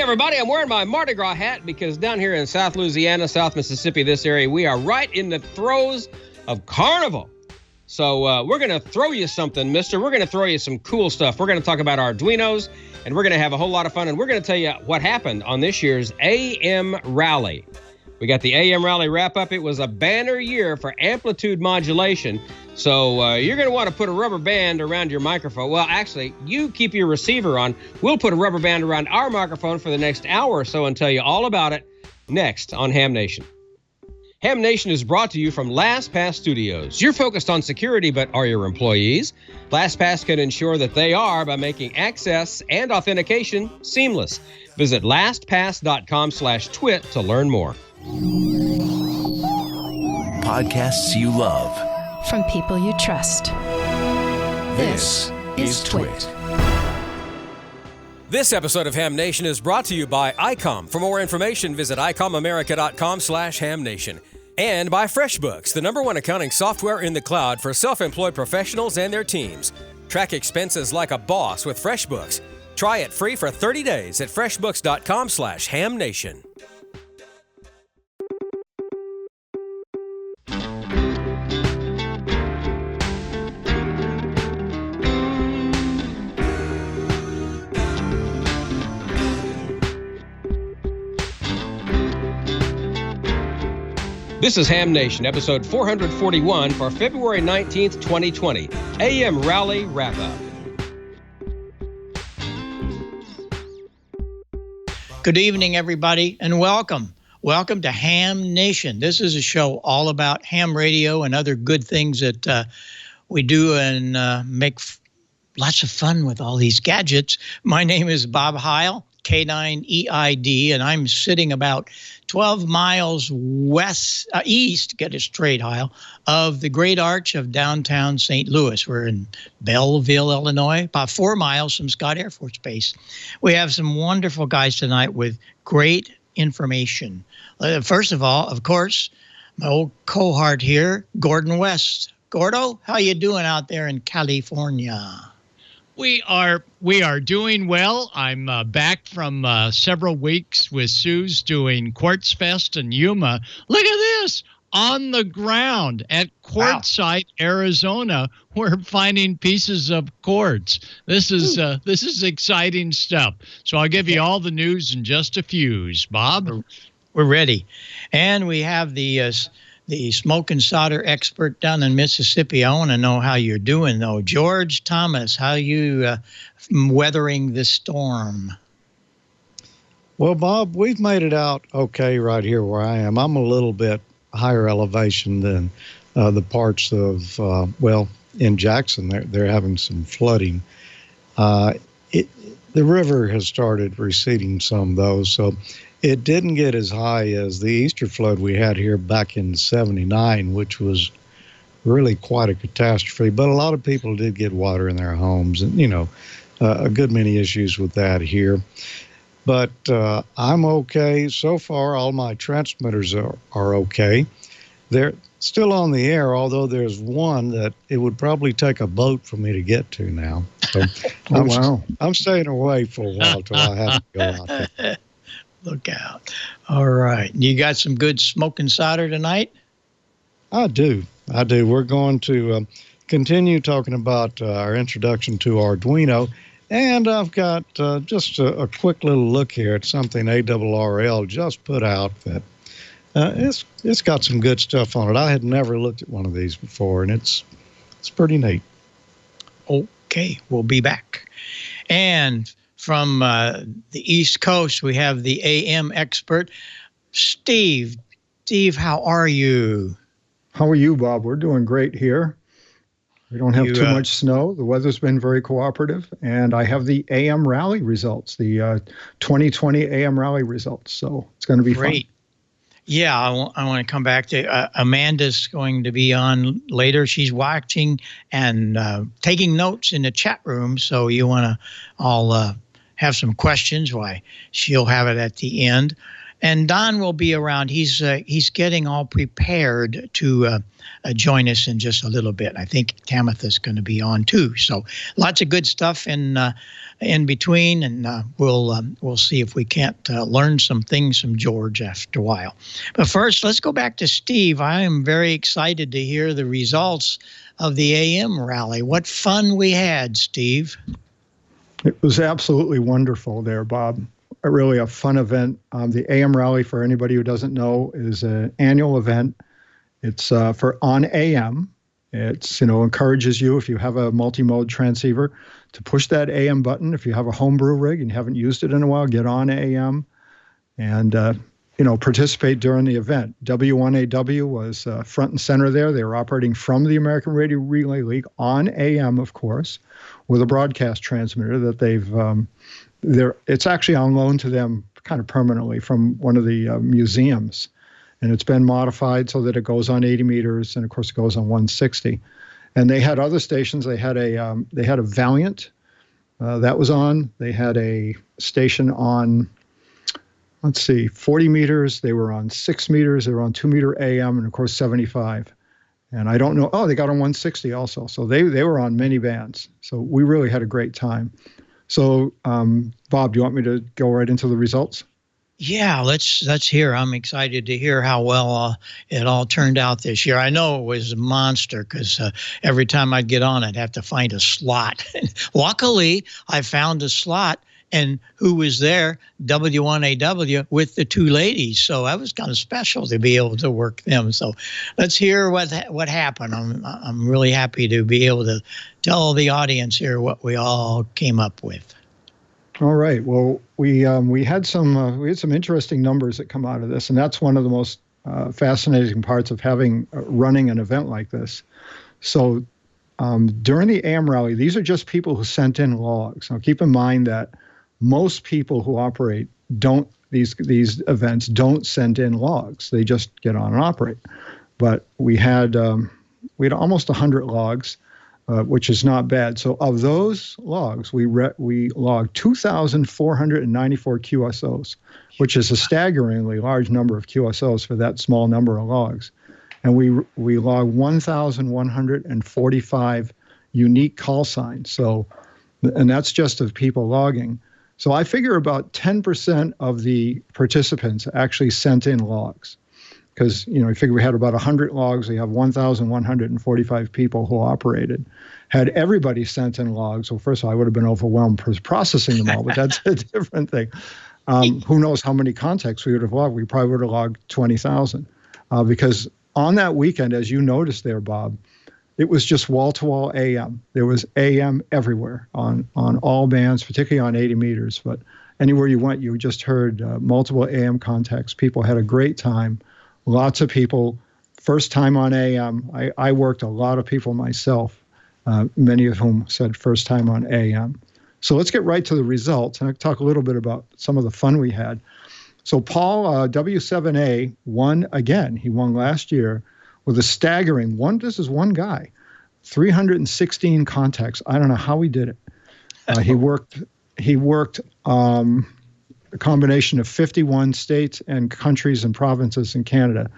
everybody. I'm wearing my Mardi Gras hat because down here in South Louisiana, South Mississippi, this area, we are right in the throes of Carnival. So we're going to throw you something, mister. We're going to throw you some cool stuff. We're going to talk about Arduinos, and we're going to have a whole lot of fun, and we're going to tell you what happened on this year's AM Rally. We got the AM Rally wrap-up. It was a banner year for amplitude modulation. So you're going to want to put a rubber band around your microphone. Well, actually, you keep your receiver on. We'll put a rubber band around our microphone for the next hour or so and tell you all about it next on Ham Nation. Ham Nation is brought to you from LastPass Studios. You're focused on security, but are your employees? LastPass can ensure that they are by making access and authentication seamless. Visit lastpass.com/twit to learn more. Podcasts you love. From people you trust. This is Twit. This episode of Ham Nation is brought to you by Icom. For more information, visit icomamerica.com/hamnation. And by FreshBooks, the #1 accounting software in the cloud for self-employed professionals and their teams. Track expenses like a boss with FreshBooks. Try it free for 30 days at freshbooks.com/hamnation. This is Ham Nation, episode 441 for February 19th, 2020. AM Rally Wrap-Up. Good evening, everybody, and welcome. Welcome to Ham Nation. This is a show all about ham radio and other good things that we do and make lots of fun with all these gadgets. My name is Bob Heil, K9EID, and I'm sitting about 12 miles east, get it straight, Heil, of the Great Arch of downtown St. Louis. We're in Belleville, Illinois, about 4 miles from Scott Air Force Base. We have some wonderful guys tonight with great information. First of all, of course, my old cohort here, Gordon West. Gordo, how you doing out there in California? We are doing well. I'm back from several weeks with Suze doing Quartzfest in Yuma. Look at this. On the ground at Quartzsite, Arizona, we're finding pieces of quartz. This is exciting stuff. So I'll give you all the news in just a few. Bob? We're ready. And we have the smoke and solder expert down in Mississippi. I want to know how you're doing, though. George Thomas, how you weathering the storm? Well, Bob, we've made it out okay right here where I am. I'm a little bit higher elevation than the parts of, in Jackson. They're having some flooding. The river has started receding some, though, so it didn't get as high as the Easter flood we had here back in '79, which was really quite a catastrophe. But a lot of people did get water in their homes, and, a good many issues with that here. But I'm okay. So far, all my transmitters are okay. They're still on the air, although there's one that it would probably take a boat for me to get to now. So I'm staying away for a while till I have to go out there. Look out. All right. You got some good smoke and solder tonight? I do. We're going to continue talking about our introduction to Arduino. And I've got just a quick little look here at something ARRL just put out that it's got some good stuff on it. I had never looked at one of these before, and it's pretty neat. Okay. We'll be back. And from the East Coast, we have the AM expert, Steve. Steve, how are you? How are you, Bob? We're doing great here. We don't have too much snow. The weather's been very cooperative. And I have the AM Rally results, the 2020 AM Rally results. So it's going to be great. Fun. Yeah, I want to come back to Amanda's going to be on later. She's watching and taking notes in the chat room. So you want to all have some questions. Why, she'll have it at the end. And Don will be around. He's getting all prepared to join us in just a little bit. I think Tamitha's going to be on too. So lots of good stuff in between, and we'll see if we can't learn some things from George after a while. But first, let's go back to Steve. I am very excited to hear the results of the AM rally. What fun we had, Steve. It was absolutely wonderful there, Bob. Really a fun event. The AM rally, for anybody who doesn't know, is an annual event. It's for on AM. It's, encourages you, if you have a multi-mode transceiver, to push that AM button. If you have a homebrew rig and you haven't used it in a while, get on AM and, participate during the event. W1AW was front and center there. They were operating from the American Radio Relay League on AM, of course, with a broadcast transmitter that they've it's actually on loan to them kind of permanently from one of the museums. And it's been modified so that it goes on 80 meters, and of course it goes on 160. And they had other stations. They had a Valiant that was on. They had a station on, 40 meters. They were on 6 meters. They were on 2 meter AM, and of course 75. And I don't know. Oh, they got on 160 also. So they were on many bands. So we really had a great time. So, Bob, do you want me to go right into the results? Yeah, let's hear. I'm excited to hear how well it all turned out this year. I know it was a monster because every time I'd get on, I'd have to find a slot. Luckily, I found a slot, and who was there? W1AW with the two ladies. So that was kind of special to be able to work them. So let's hear what happened. I'm really happy to be able to tell the audience here what we all came up with. All right. Well, we had some interesting numbers that come out of this, and that's one of the most fascinating parts of running an event like this. So during the AM rally, these are just people who sent in logs. Now, keep in mind that most people who operate these events don't send in logs. They just get on and operate. But we had almost 100 logs. Which is not bad. So of those logs, we logged 2,494 QSOs, which is a staggeringly large number of QSOs for that small number of logs. And we logged 1,145 unique call signs. So, and that's just of people logging. So I figure about 10% of the participants actually sent in logs. Because, you figure we had about 100 logs. We have 1,145 people who operated. Had everybody sent in logs, well, first of all, I would have been overwhelmed processing them all, but that's a different thing. Who knows how many contacts we would have logged? We probably would have logged 20,000. Because on that weekend, as you noticed there, Bob, it was just wall-to-wall AM. There was AM everywhere on all bands, particularly on 80 meters. But anywhere you went, you just heard multiple AM contacts. People had a great time. Lots of people, first time on AM. I worked a lot of people myself, many of whom said first time on AM. So let's get right to the results. And I'll talk a little bit about some of the fun we had. So Paul, W7A, won again. He won last year with a staggering this is one guy, 316 contacts. I don't know how he did it. He worked a combination of 51 states and countries and provinces in Canada,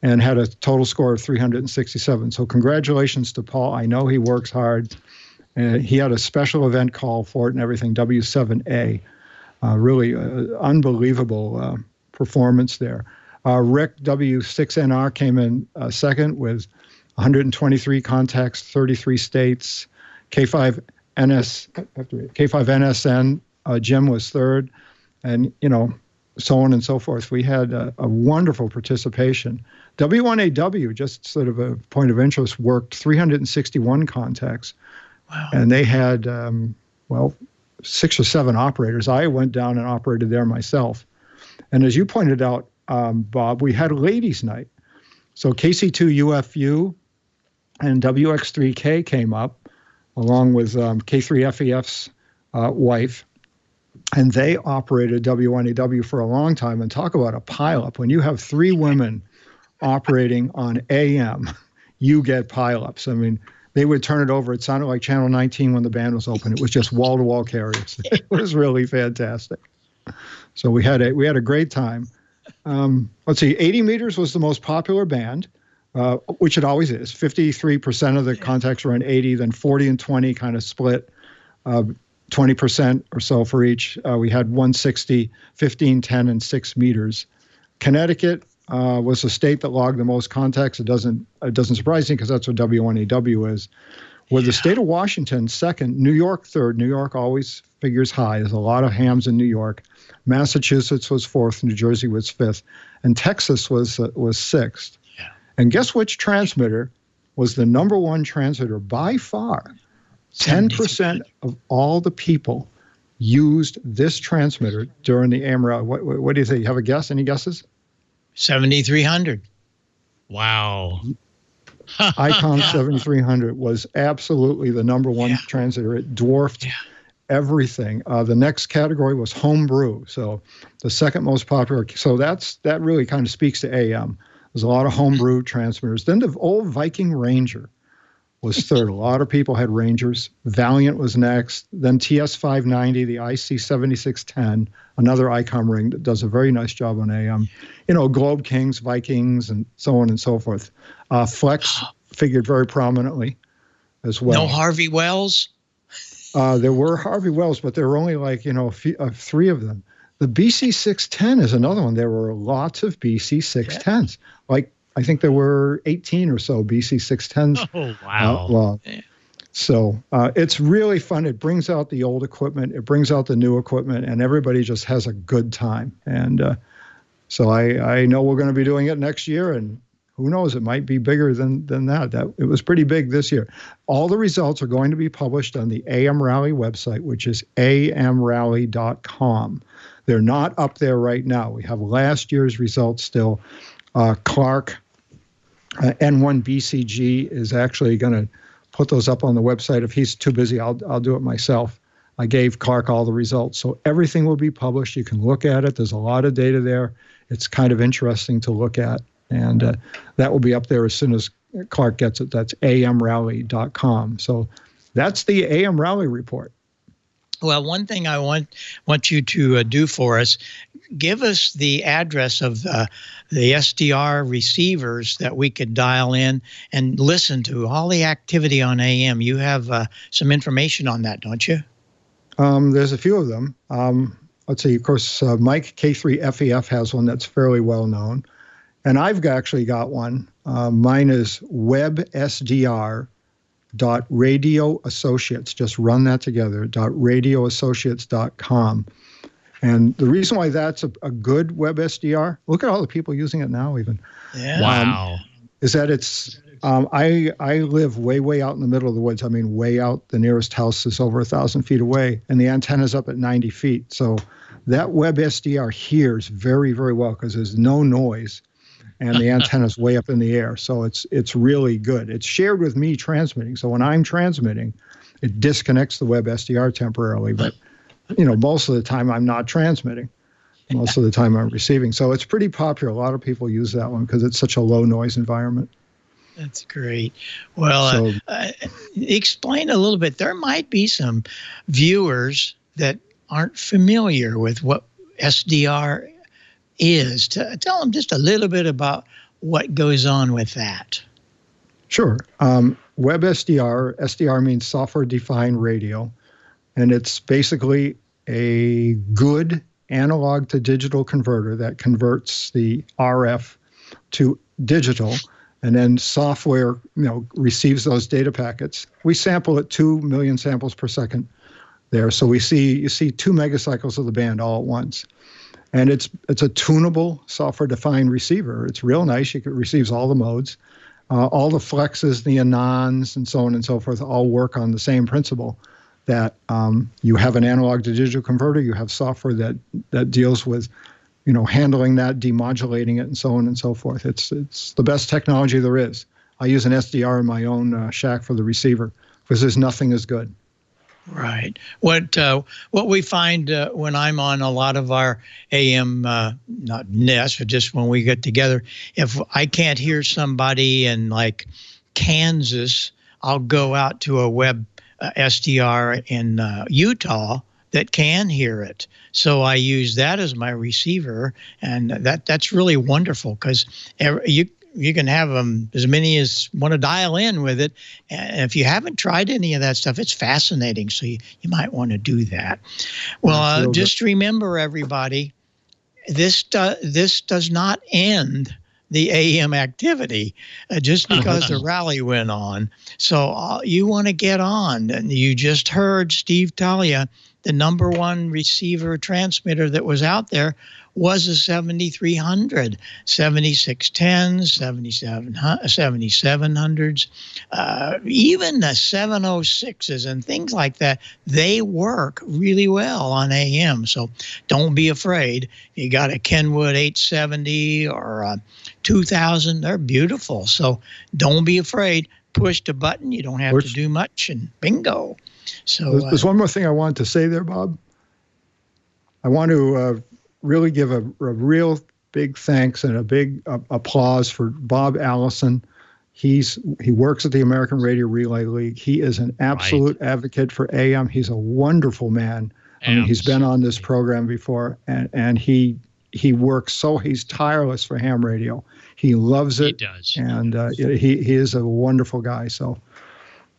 and had a total score of 367. So congratulations to Paul. I know he works hard. He had a special event call for it and everything, W7A. Really unbelievable performance there. Rick, W6NR, came in second with 123 contacts, 33 states. K5NSN, Jim was third. And, so on and so forth. We had a wonderful participation. W1AW, just sort of a point of interest, worked 361 contacts. Wow. And they had, 6 or 7 operators. I went down and operated there myself. And as you pointed out, Bob, we had a ladies' night. So KC2UFU and WX3K came up, along with K3FEF's wife. And they operated W1AW for a long time. And talk about a pileup. When you have 3 women operating on AM, you get pileups. I mean, they would turn it over. It sounded like Channel 19 when the band was open. It was just wall-to-wall carriers. It was really fantastic. So we had a great time. let's see, 80 meters was the most popular band, which it always is. 53% of the contacts were in 80, then 40 and 20 kind of split, 20% or so for each. We had 160, 15, 10, and 6 meters. Connecticut was the state that logged the most contacts. It doesn't surprise me because that's what W1AW is. With the state of Washington second, New York third. New York always figures high. There's a lot of hams in New York. Massachusetts was fourth. New Jersey was fifth. And Texas was sixth. Yeah. And guess which transmitter was the number one transmitter by far? 10% of all the people used this transmitter during the ARRL. What do you think? You have a guess? Any guesses? 7300. Wow. Icom 7300 was absolutely the number one transmitter. It dwarfed everything. The next category was homebrew. So the second most popular. So that really kind of speaks to AM. There's a lot of homebrew transmitters. Then the old Viking Ranger was third. A lot of people had Rangers. Valiant was next. Then TS590, the IC7610, another Icom ring that does a very nice job on AM. Globe Kings, Vikings, and so on and so forth. Flex figured very prominently as well. No Harvey Wells? There were Harvey Wells, but there were only three of them. The BC610 is another one. There were lots of BC610s. I think there were 18 or so BC610s. Oh, wow. Logged. So it's really fun. It brings out the old equipment. It brings out the new equipment, and everybody just has a good time. And so I know we're going to be doing it next year, and who knows, it might be bigger than that. It was pretty big this year. All the results are going to be published on the ARRL website, which is amrally.com. They're not up there right now. We have last year's results still. Clark, N1BCG, is actually going to put those up on the website. If he's too busy, I'll do it myself. I gave Clark all the results. So everything will be published. You can look at it. There's a lot of data there. It's kind of interesting to look at. And that will be up there as soon as Clark gets it. That's amrally.com. So that's the ARRL report. Well, one thing I want you to do for us, give us the address of the SDR receivers that we could dial in and listen to all the activity on AM. You have some information on that, don't you? There's a few of them. Let's see, of course, Mike K3FEF has one that's fairly well known. And I've actually got one. Mine is websdr.radioassociates. Just run that together, .radioassociates.com. And the reason why that's a good web SDR, look at all the people using it now even. Yeah. Wow. Is that it's, I live way out in the middle of the woods. I mean, way out. The nearest house is over 1,000 feet away, and the antenna's up at 90 feet. So that web SDR hears very, very well because there's no noise. And the antenna's way up in the air. So it's really good. It's shared with me transmitting. So when I'm transmitting, it disconnects the web SDR temporarily. But, most of the time I'm not transmitting. Most of the time I'm receiving. So it's pretty popular. A lot of people use that one because it's such a low noise environment. That's great. Well, explain a little bit. There might be some viewers that aren't familiar with what SDR is. Tell them just a little bit about what goes on with that. Sure. Web SDR means software defined radio, and it's basically a good analog to digital converter that converts the RF to digital, and then software receives those data packets. We sample at 2 million samples per second there, so you see 2 megacycles of the band all at once. And it's a tunable software-defined receiver. It's real nice. It receives all the modes. All the flexes, the anons, and so on and so forth all work on the same principle that you have an analog to digital converter. You have software that deals with, handling that, demodulating it, and so on and so forth. It's the best technology there is. I use an SDR in my own shack for the receiver because there's nothing as good. Right. What we find when I'm on a lot of our AM, not nests, but just when we get together, if I can't hear somebody in like Kansas, I'll go out to a web SDR in Utah that can hear it. So I use that as my receiver, and that's really wonderful because you can have them as many as want to dial in with it. And if you haven't tried any of that stuff, it's fascinating. So you might want to do that. Well, just remember, everybody, this does not end the AM activity just because the rally went on. So you want to get on. And you just heard Steve tell you the number one receiver transmitter that was out there was a 7300, 7610s, 7700s, even the 706s and things like that. They work really well on AM. So don't be afraid. You got a Kenwood 870 or a 2000. They're beautiful. So don't be afraid. Push the button. You don't have to do much, and bingo. So there's one more thing I wanted to say there, Bob. I want to really give a real big thanks and a big applause for Bob Allison. He works at the American Radio Relay League. He is an absolute advocate for AM. He's a wonderful man. I mean, he's been on this program before, and he works he's tireless for ham radio. He loves it. He does. And he is a wonderful guy. So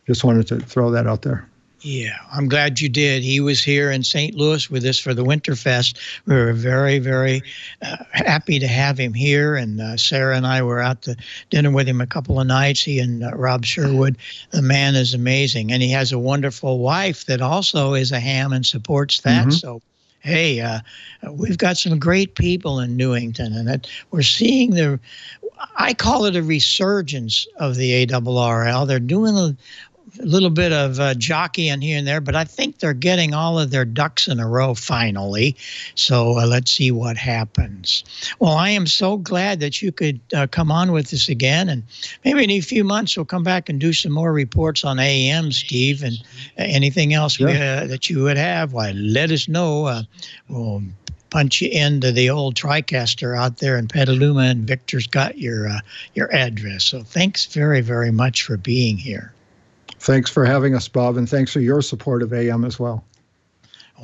just wanted to throw that out there. Yeah, I'm glad you did. He was here in St. Louis with us for the Winterfest. We were very, very happy to have him here. And Sarah and I were out to dinner with him a couple of nights. He and Rob Sherwood. The man is amazing. And he has a wonderful wife that also is a ham and supports that. Mm-hmm. So, hey, we've got some great people in Newington. And we're seeing I call it a resurgence of the ARRL. They're doing a little bit of jockeying here and there, but I think they're getting all of their ducks in a row finally. So let's see what happens. Well, I am so glad that you could come on with us again, and maybe in a few months we'll come back and do some more reports on AM, Steve, and anything else that you would have. Why, let us know. We'll punch you into the old TriCaster out there in Petaluma, and Victor's got your address. So thanks very, very much for being here. Thanks for having us, Bob, and thanks for your support of AM as well.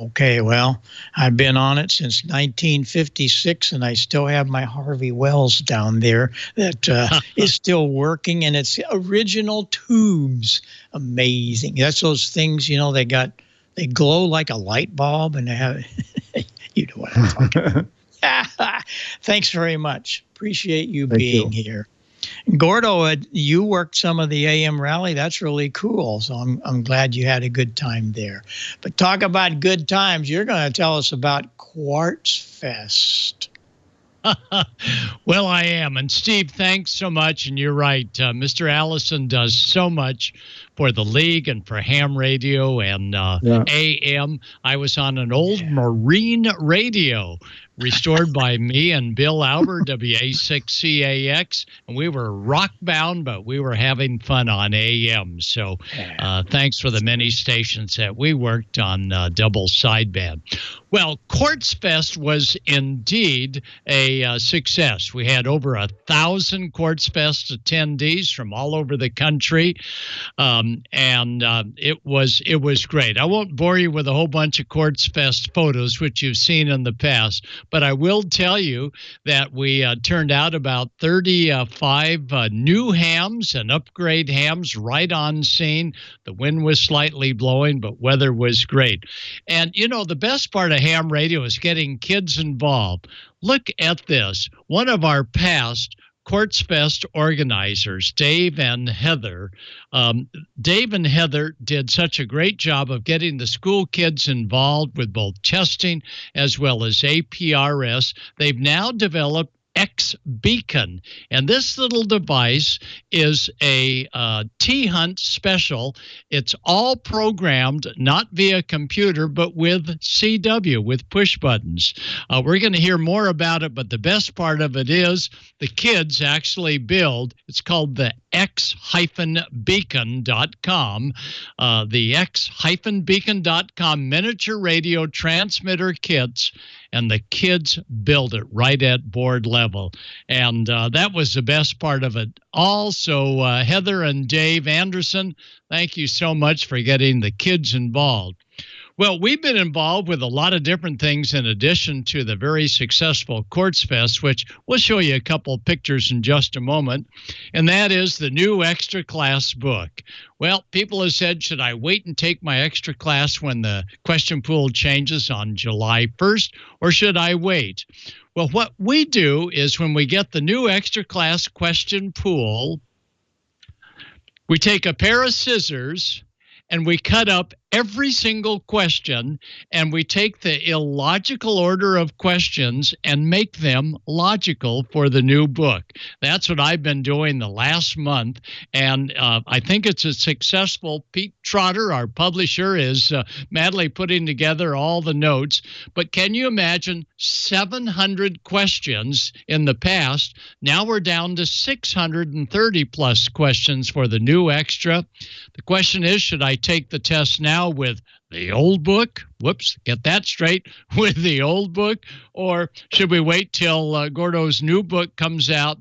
Okay, well, I've been on it since 1956, and I still have my Harvey Wells down there that is still working, and it's original tubes. Amazing. That's those things, they glow like a light bulb, and they have, you know what I'm talking about. Thanks very much. Appreciate you being here. Gordo, you worked some of the AM rally. That's really cool. So I'm glad you had a good time there. But talk about good times. You're going to tell us about Quartzfest. Well, I am. And Steve, thanks so much. And you're right. Mr. Allison does so much for the league and for ham radio and AM. I was on an old marine radio restored by me and Bill Albert, WA6CAX, and we were rock-bound, but we were having fun on AM. So thanks for the many stations that we worked on double sideband. Well, Quartzfest was indeed a success. We had over 1,000 Quartzfest attendees from all over the country, and it was great. I won't bore you with a whole bunch of Quartzfest photos, which you've seen in the past, but I will tell you that we turned out about 35 new hams and upgrade hams right on scene. The wind was slightly blowing, but weather was great. And, the best part of ham radio is getting kids involved. Look at this. One of our past Quartzfest organizers, Dave and Heather. Dave and Heather did such a great job of getting the school kids involved with both testing as well as APRS. They've now developed X-Beacon, and this little device is a T-Hunt special. It's all programmed not via computer but with CW, with push buttons. We're going to hear more about it, but the best part of it is the kids actually build. It's called the X-Beacon.com, the X-Beacon.com miniature radio transmitter kits, and the kids build it right at board level. And that was the best part of it. Also, Heather and Dave Anderson, thank you so much for getting the kids involved. Well, we've been involved with a lot of different things in addition to the very successful Quartzfest, which we'll show you a couple of pictures in just a moment, and that is the new extra class book. Well, people have said, should I wait and take my extra class when the question pool changes on July 1st, or should I wait? Well, what we do is when we get the new extra class question pool, we take a pair of scissors and we cut up every single question, and we take the illogical order of questions and make them logical for the new book. That's what I've been doing the last month, and I think it's a successful. Pete Trotter, our publisher, is madly putting together all the notes. But can you imagine 700 questions in the past? Now we're down to 630 plus questions for the new extra. The question is, should I take the test now with the old book? Whoops, get that straight, with the old book, or should we wait till Gordo's new book comes out?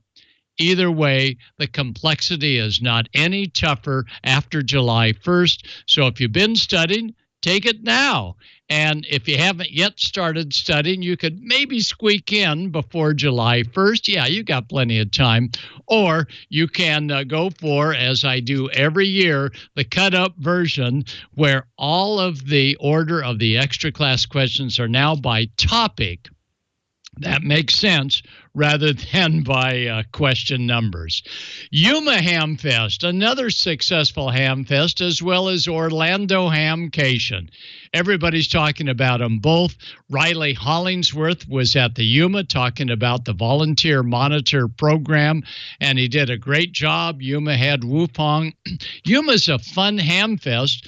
Either way, the complexity is not any tougher after July 1st. So if you've been studying, take it now. And if you haven't yet started studying, you could maybe squeak in before July 1st. Yeah, you got plenty of time. Or you can go for, as I do every year, the cut-up version where all of the order of the extra class questions are now by topic. That makes sense rather than by question numbers. Yuma Hamfest, another successful Hamfest, as well as Orlando Hamcation. Everybody's talking about them both. Riley Hollingsworth was at the Yuma talking about the Volunteer Monitor program, and he did a great job. Yuma had Wupong. Yuma's a fun Hamfest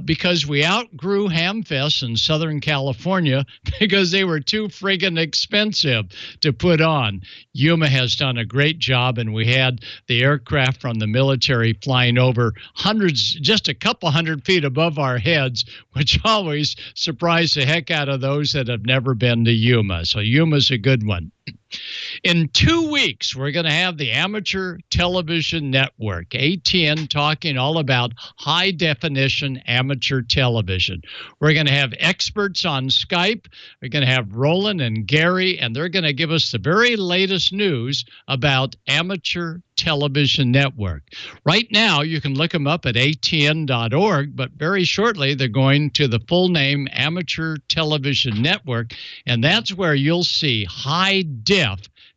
because we outgrew Hamfests in Southern California because they were too friggin' expensive to put on. Yuma has done a great job, and we had the aircraft from the military flying over hundreds, just a couple hundred feet above our heads, which always surprised the heck out of those that have never been to Yuma. So Yuma's a good one. In 2 weeks, we're going to have the Amateur Television Network, ATN, talking all about high-definition amateur television. We're going to have experts on Skype. We're going to have Roland and Gary, and they're going to give us the very latest news about Amateur Television Network. Right now, you can look them up at atn.org, but very shortly, they're going to the full name Amateur Television Network, and that's where you'll see high def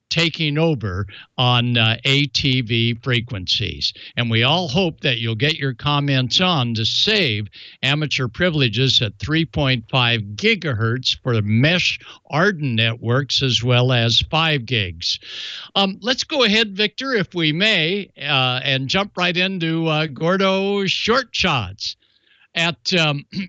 taking over on ATV frequencies. And we all hope that you'll get your comments on to save amateur privileges at 3.5 gigahertz for the mesh Arden networks as well as 5 gigs. Let's go ahead, Victor, if we may, and jump right into Gordo Short Shots. At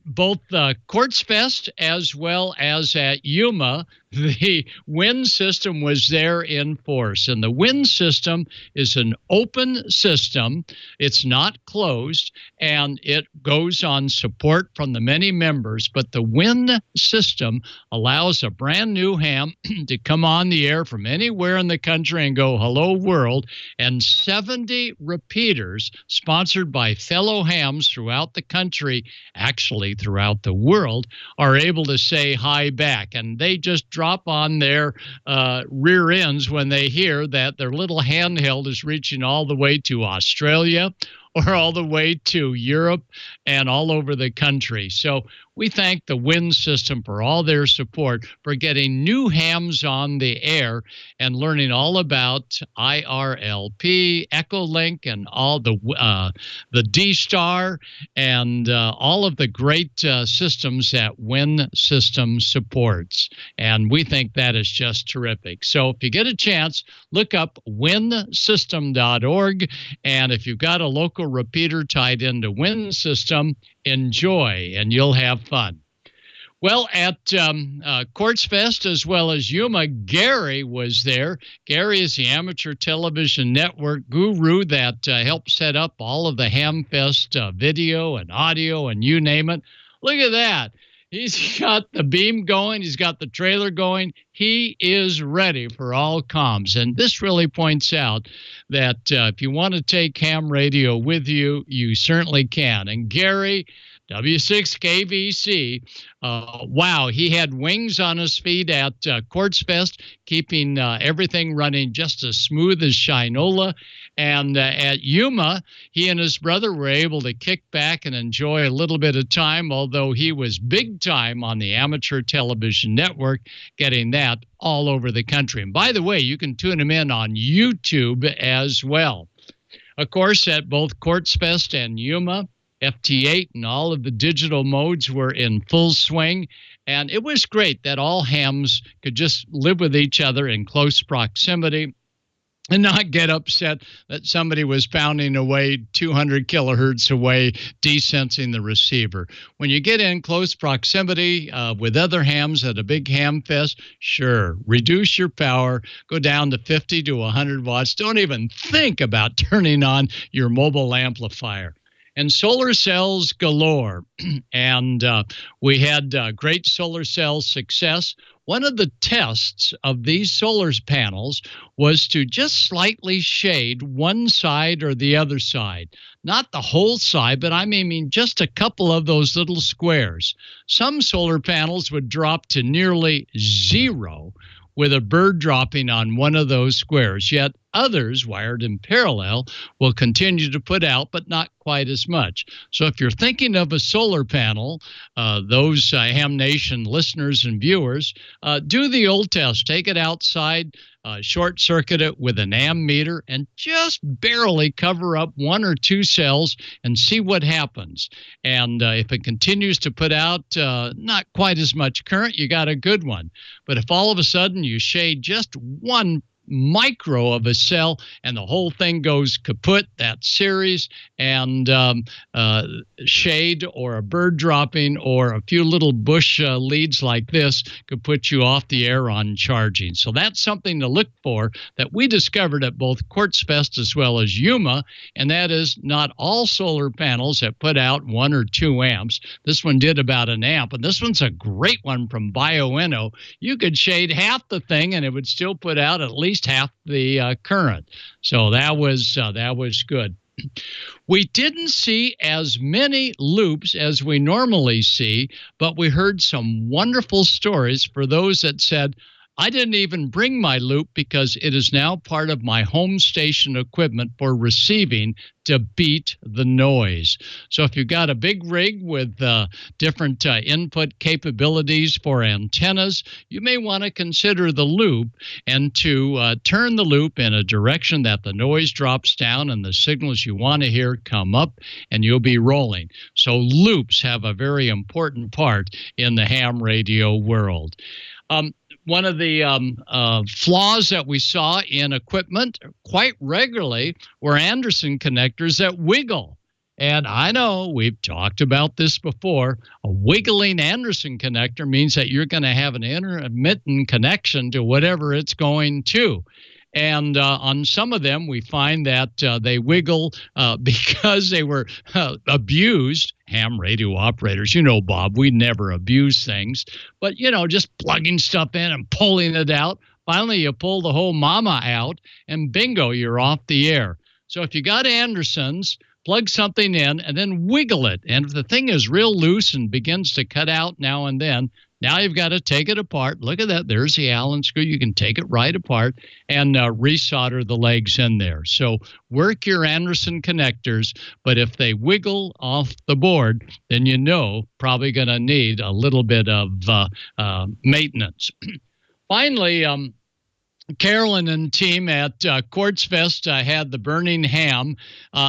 both Quartzfest as well as at Yuma, the wind system was there in force. And the wind system is an open system. It's not closed, and it goes on support from the many members. But the wind system allows a brand new ham to come on the air from anywhere in the country and go, hello, world. And 70 repeaters sponsored by fellow hams throughout the country, actually throughout the world, are able to say hi back. And they just drop on their rear ends when they hear that their little handheld is reaching all the way to Australia or all the way to Europe and all over the country. So we thank the wind system for all their support for getting new hams on the air and learning all about IRLP, Echolink, and all the D-Star and all of the great systems that wind system supports. And we think that is just terrific. So if you get a chance, look up windsystem.org. And if you've got a local repeater tied into wind system, enjoy, and you'll have fun. Well, at Quartzfest as well as Yuma, Gary was there. Gary is the Amateur Television Network guru that helped set up all of the Hamfest video and audio and you name it. Look at that. He's got the beam going. He's got the trailer going. He is ready for all comms. And this really points out that if you want to take ham radio with you, you certainly can. And Gary W6KVC. Wow, he had wings on his feet at Quartzfest, keeping everything running just as smooth as Shinola. And at Yuma, he and his brother were able to kick back and enjoy a little bit of time, although he was big time on the amateur television network, getting that all over the country. And by the way, you can tune him in on YouTube as well. Of course, at both Quartzfest and Yuma, FT8 and all of the digital modes were in full swing. And it was great that all hams could just live with each other in close proximity and not get upset that somebody was pounding away 200 kilohertz away, desensing the receiver. When you get in close proximity with other hams at a big ham fest, sure, reduce your power, go down to 50 to 100 watts. Don't even think about turning on your mobile amplifier. And solar cells galore. And we had great solar cell success. One of the tests of these solar panels was to just slightly shade one side or the other side. Not the whole side, but I mean just a couple of those little squares. Some solar panels would drop to nearly zero with a bird dropping on one of those squares, yet others, wired in parallel, will continue to put out, but not quite as much. So if you're thinking of a solar panel, those Ham Nation listeners and viewers, do the old test. Take it outside, short circuit it with an ammeter, and just barely cover up one or two cells and see what happens. And if it continues to put out not quite as much current, you got a good one. But if all of a sudden you shade just one micro of a cell and the whole thing goes kaput, that series, and shade or a bird dropping or a few little bush leads like this could put you off the air on charging. So that's something to look for that we discovered at both Quartzfest as well as Yuma, and that is not all solar panels that put out 1 or 2 amps. This one did about an amp, and this one's a great one from Bioenno. You could shade half the thing and it would still put out at least half the current. So that was good. We didn't see as many loops as we normally see, but we heard some wonderful stories for those that said, I didn't even bring my loop because it is now part of my home station equipment for receiving to beat the noise. So if you've got a big rig with different input capabilities for antennas, you may want to consider the loop and to turn the loop in a direction that the noise drops down and the signals you want to hear come up, and you'll be rolling. So loops have a very important part in the ham radio world. One of the flaws that we saw in equipment quite regularly were Anderson connectors that wiggle. And I know we've talked about this before. A wiggling Anderson connector means that you're going to have an intermittent connection to whatever it's going to. And on some of them, we find that they wiggle because they were abused. Ham radio operators, you know, Bob, we never abuse things. But, just plugging stuff in and pulling it out. Finally, you pull the whole mama out, and bingo, you're off the air. So if you got Andersons, plug something in and then wiggle it. And if the thing is real loose and begins to cut out now and then, now you've got to take it apart. Look at that. There's the Allen screw. You can take it right apart and resolder the legs in there. So work your Anderson connectors, but if they wiggle off the board, then probably going to need a little bit of maintenance. Finally, Carolyn and team at Quartzfest had the Burning Ham.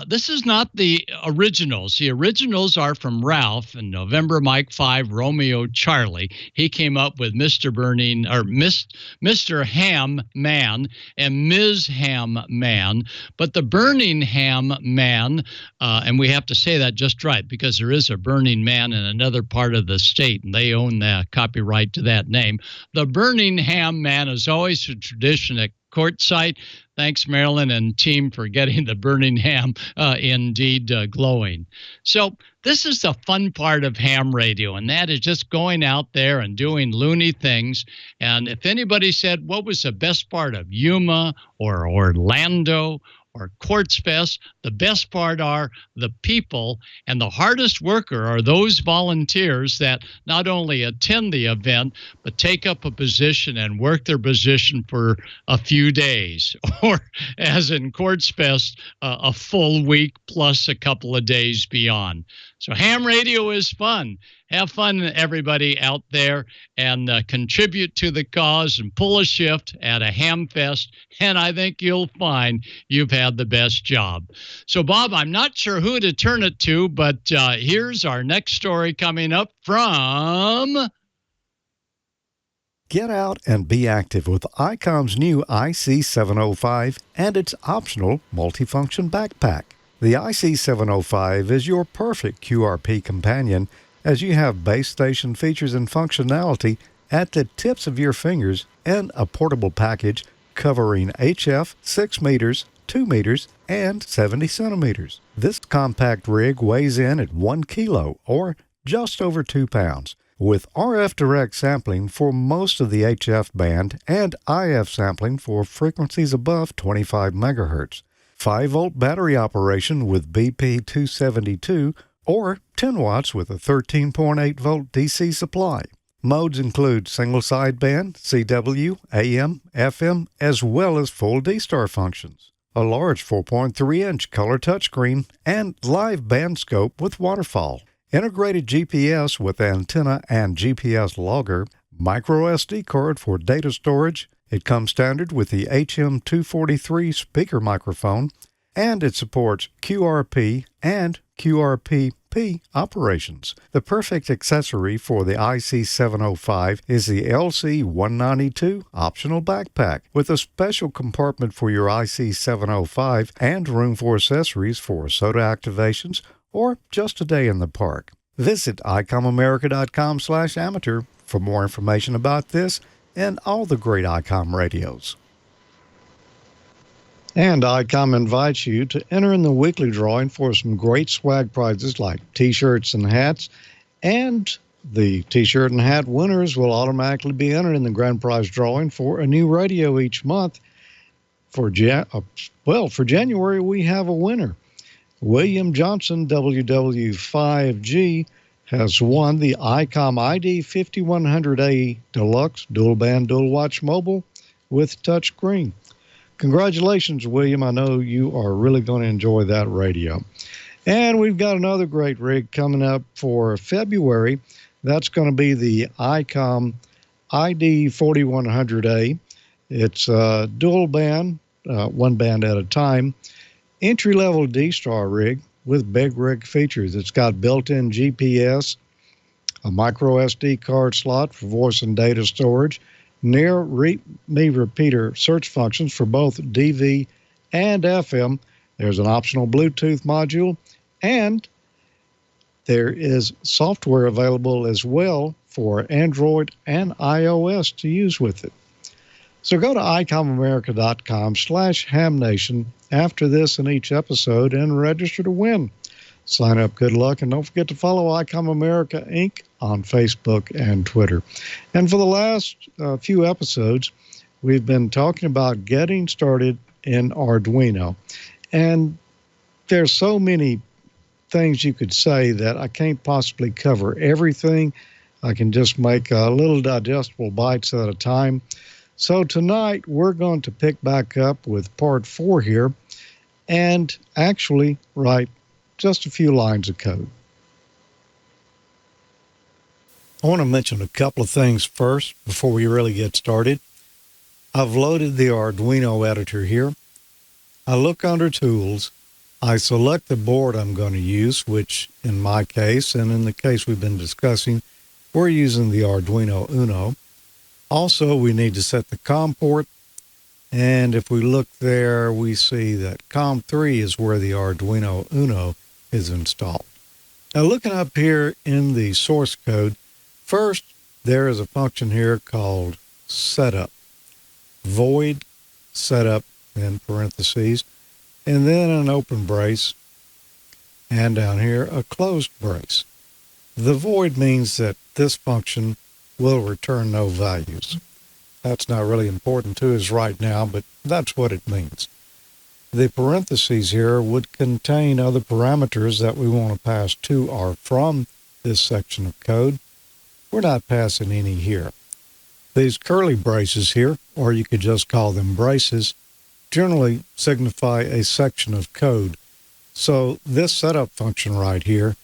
This is not the originals. The originals are from Ralph in November Mike 5 Romeo Charlie. He came up with Mr. Burning or Mr. Ham Man and Ms. Ham Man. But the Burning Ham Man, and we have to say that just right because there is a Burning Man in another part of the state, and they own the copyright to that name. The Burning Ham Man is always a tradition at Quartzsite. Thanks, Marilyn and team, for getting the Burning Ham indeed glowing. So this is the fun part of ham radio, and that is just going out there and doing loony things. And if anybody said, what was the best part of Yuma or Orlando or Quartzfest, the best part are the people, and the hardest worker are those volunteers that not only attend the event, but take up a position and work their position for a few days, or as in Quartzfest, a full week plus a couple of days beyond. So ham radio is fun. Have fun, everybody out there, and contribute to the cause and pull a shift at a ham fest, and I think you'll find you've had the best job. So, Bob, I'm not sure who to turn it to, but here's our next story coming up from... Get out and be active with Icom's new IC705 and its optional multifunction backpack. The IC705 is your perfect QRP companion, as you have base station features and functionality at the tips of your fingers and a portable package covering HF 6 meters, 2 meters, and 70 centimeters. This compact rig weighs in at 1 kilo, or just over 2 pounds, with RF direct sampling for most of the HF band and IF sampling for frequencies above 25 megahertz. 5-volt battery operation with BP272, or 10 watts with a 13.8-volt DC supply. Modes include single sideband, CW, AM, FM, as well as full D-Star functions, a large 4.3-inch color touchscreen, and live band scope with waterfall, integrated GPS with antenna and GPS logger, micro SD card for data storage. It comes standard with the HM243 speaker microphone, and it supports QRP and QRP-P operations. The perfect accessory for the IC705 is the LC192 optional backpack, with a special compartment for your IC705 and room for accessories for soda activations or just a day in the park. Visit icomamerica.com/amateur for more information about this and all the great Icom radios. And Icom invites you to enter in the weekly drawing for some great swag prizes like T-shirts and hats. And the T-shirt and hat winners will automatically be entered in the grand prize drawing for a new radio each month. For January, we have a winner. William Johnson, WW5G, has won the Icom ID 5100A Deluxe Dual Band Dual Watch Mobile with touchscreen. Congratulations, William. I know you are really going to enjoy that radio. And we've got another great rig coming up for February. That's going to be the Icom ID 4100A. It's dual band, one band at a time, entry-level D-Star rig with big rig features. It's got built-in GPS, a micro SD card slot for voice and data storage, near me repeater search functions for both DV and FM. There's an optional Bluetooth module, and there is software available as well for Android and iOS to use with it. So go to icomamerica.com/hamnation after this and each episode and register to win. Sign up, good luck, and don't forget to follow Icom America Inc. on Facebook and Twitter. And for the last few episodes, we've been talking about getting started in Arduino. And there's so many things you could say that I can't possibly cover everything. I can just make little digestible bites at a time. So tonight, we're going to pick back up with part 4 here and actually write just a few lines of code. I want to mention a couple of things first before we really get started. I've loaded the Arduino editor here. I look under Tools. I select the board I'm going to use, which in my case, and in the case we've been discussing, we're using the Arduino Uno. Also, we need to set the COM port. And if we look there, we see that COM3 is where the Arduino Uno is installed. Now, looking up here in the source code, first, there is a function here called setup. Void setup in parentheses, and then an open brace, and down here a closed brace. The void means that this function will return no values. That's not really important to us right now, but that's what it means. The parentheses here would contain other parameters that we want to pass to or from this section of code. We're not passing any here. These curly braces here, or you could just call them braces, generally signify a section of code. So this setup function right here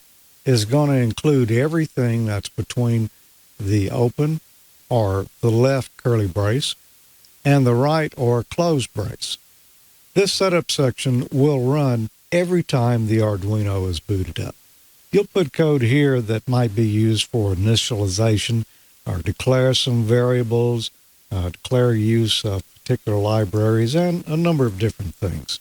is going to include everything that's between the open or the left curly brace and the right or closed brace. This setup section will run every time the Arduino is booted up. You'll put code here that might be used for initialization or declare some variables, declare use of particular libraries, and a number of different things.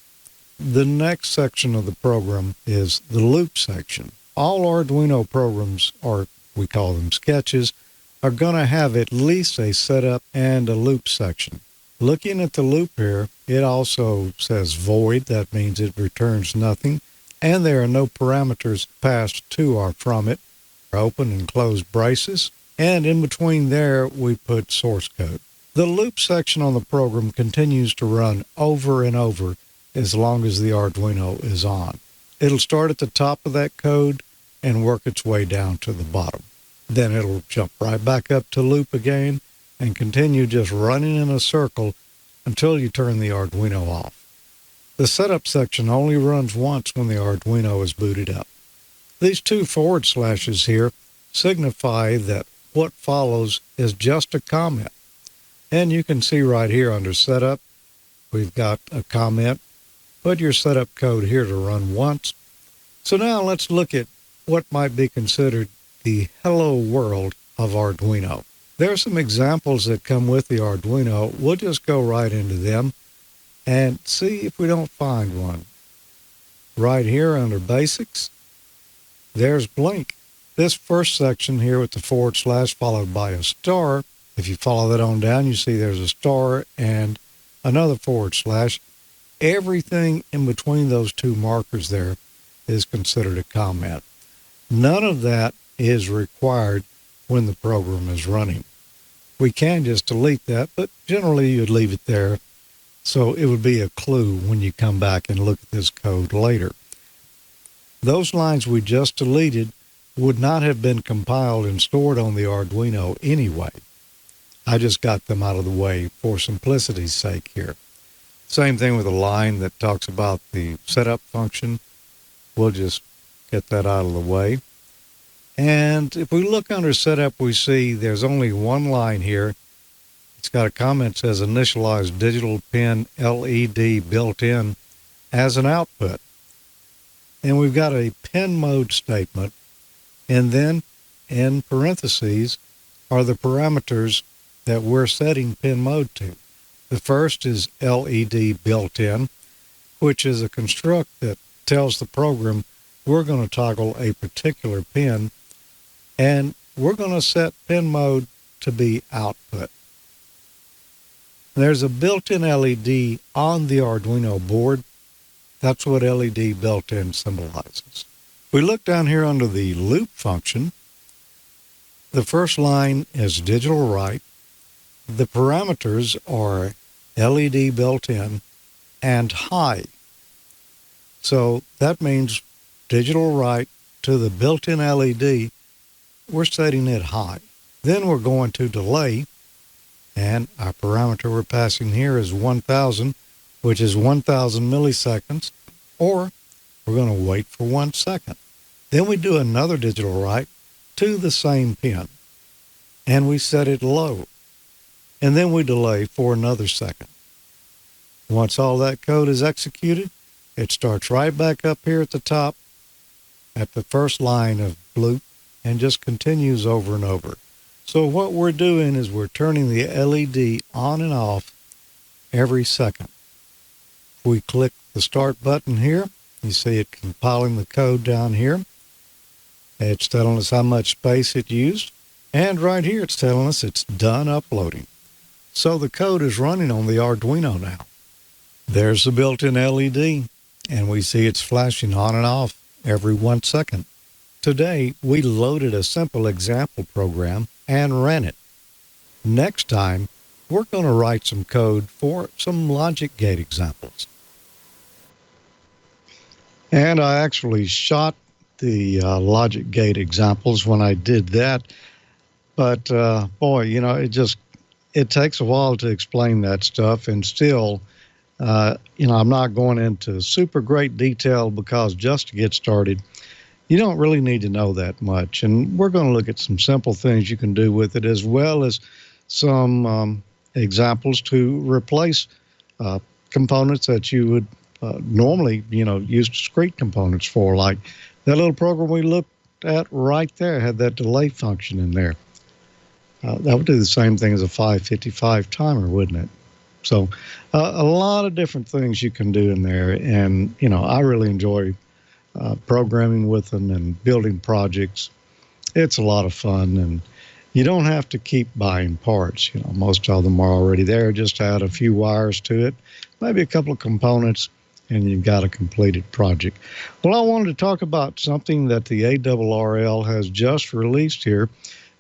The next section of the program is the loop section. All Arduino programs, or we call them sketches, are going to have at least a setup and a loop section. Looking at the loop here, it also says void. That means it returns nothing. And there are no parameters passed to or from it. Open and closed braces. And in between there, we put source code. The loop section on the program continues to run over and over as long as the Arduino is on. It'll start at the top of that code and work its way down to the bottom. Then it'll jump right back up to loop again and continue just running in a circle until you turn the Arduino off. The setup section only runs once when the Arduino is booted up. These two forward slashes here signify that what follows is just a comment. And you can see right here under setup, we've got a comment. Put your setup code here to run once. So now let's look at what might be considered the hello world of Arduino. There are some examples that come with the Arduino. We'll just go right into them and see if we don't find one. Right here under basics, there's Blink. This first section here with the forward slash followed by a star, if you follow that on down, you see there's a star and another forward slash. Everything in between those two markers there is considered a comment. None of that is required when the program is running. We can just delete that, but generally you'd leave it there so it would be a clue when you come back and look at this code later. Those lines we just deleted would not have been compiled and stored on the Arduino anyway. I just got them out of the way for simplicity's sake here. Same thing with a line that talks about the setup function. We'll just get that out of the way. And if we look under setup, we see there's only one line here. It's got a comment that says initialize digital pin LED built in as an output. And we've got a pin mode statement. And then in parentheses are the parameters that we're setting pin mode to. The first is LED built in, which is a construct that tells the program we're going to toggle a particular pin, and we're going to set pin mode to be output. There's a built-in LED on the Arduino board. That's what LED built-in symbolizes. If we look down here under the loop function, the first line is digital write. The parameters are LED built in and high. So that means digital write to the built-in LED, we're setting it high. Then we're going to delay, and our parameter we're passing here is 1000, which is 1000 milliseconds, or we're going to wait for 1 second. Then we do another digital write to the same pin, and we set it low. And then we delay for another second. Once all that code is executed, it starts right back up here at the top at the first line of loop and just continues over and over. So what we're doing is we're turning the LED on and off every second. If we click the start button here, you see it compiling the code down here. It's telling us how much space it used. And right here it's telling us it's done uploading. So the code is running on the Arduino now. There's the built-in LED, and we see it's flashing on and off every 1 second. Today, we loaded a simple example program and ran it. Next time, we're going to write some code for some logic gate examples. And I actually shot the logic gate examples when I did that. But, boy, you know, it takes a while to explain that stuff. And still, you know, I'm not going into super great detail because just to get started, you don't really need to know that much. And we're going to look at some simple things you can do with it, as well as some examples to replace components that you would normally, you know, use discrete components for. Like that little program we looked at right there had that delay function in there. That would do the same thing as a 555 timer, wouldn't it? So a lot of different things you can do in there. And, you know, I really enjoy programming with them and building projects. It's a lot of fun, and you don't have to keep buying parts. You know, most of them are already there. Just add a few wires to it, maybe a couple of components, and you've got a completed project. Well, I wanted to talk about something that the ARRL has just released here.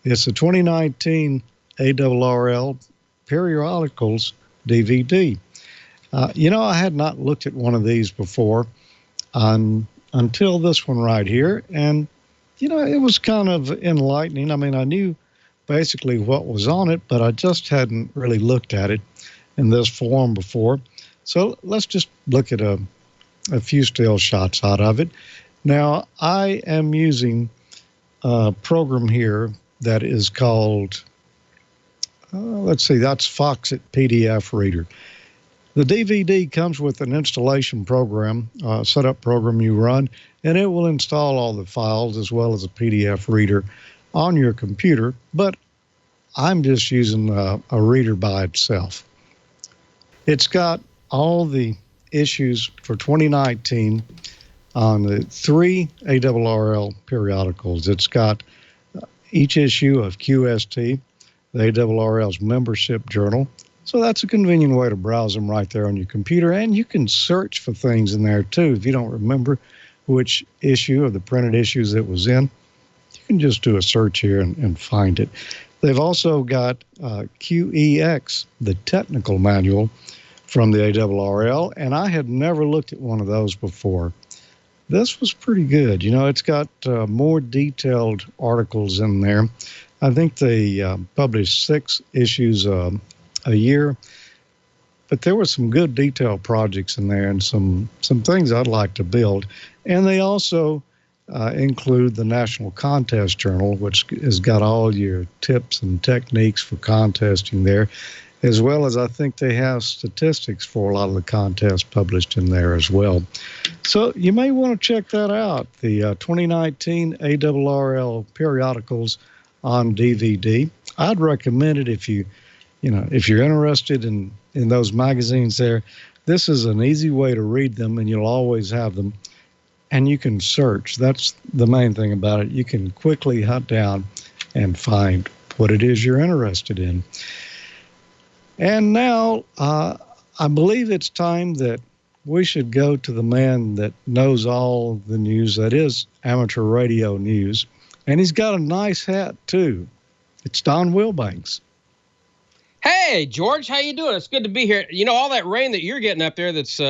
It's the 2019 ARRL Periodicals DVD. You know, I had not looked at one of these before until this one right here. And, you know, it was kind of enlightening. I mean, I knew basically what was on it, but I just hadn't really looked at it in this form before. So let's just look at a few still shots out of it. Now, I am using a program here that is called, let's see, that's Foxit PDF Reader. The DVD comes with an installation program, setup program you run, and it will install all the files as well as a PDF reader on your computer, but I'm just using a reader by itself. It's got all the issues for 2019 on the 3 ARRL periodicals. It's got each issue of QST, the ARRL's membership journal. So that's a convenient way to browse them right there on your computer. And you can search for things in there, too. If you don't remember which issue of the printed issues it was in, you can just do a search here and find it. They've also got QEX, the technical manual from the ARRL, and I had never looked at one of those before. This was pretty good. You know, it's got more detailed articles in there. I think they publish 6 issues a year, but there were some good detailed projects in there and some things I'd like to build. And they also include the National Contest Journal, which has got all your tips and techniques for contesting there, as well as I think they have statistics for a lot of the contests published in there as well. So you may want to check that out, the 2019 ARRL periodicals on DVD. I'd recommend it if you're interested in those magazines there. This is an easy way to read them, and you'll always have them. And you can search. That's the main thing about it. You can quickly hunt down and find what it is you're interested in. And now I believe it's time that we should go to the man that knows all the news, that is amateur radio news. And he's got a nice hat, too. It's Don Wilbanks. Hey, George, how you doing? It's good to be here. You know, all that rain that you're getting up there that's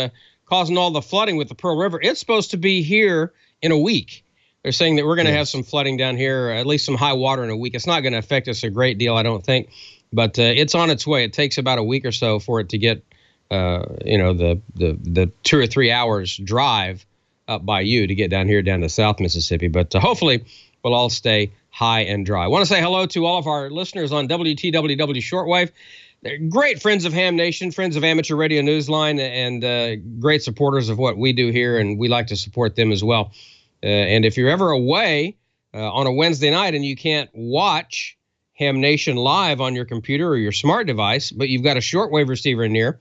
causing all the flooding with the Pearl River, it's supposed to be here in a week. They're saying that we're going to have some flooding down here, at least some high water in a week. It's not going to affect us a great deal, I don't think, but it's on its way. It takes about a week or so for it to get, the 2 or 3 hours drive up by you to get down here, down to South Mississippi. But hopefully we'll all stay high and dry. I want to say hello to all of our listeners on WTWW Shortwave. They're great friends of Ham Nation, friends of Amateur Radio Newsline, and great supporters of what we do here, and we like to support them as well. And if you're ever away on a Wednesday night and you can't watch Ham Nation live on your computer or your smart device, but you've got a shortwave receiver near,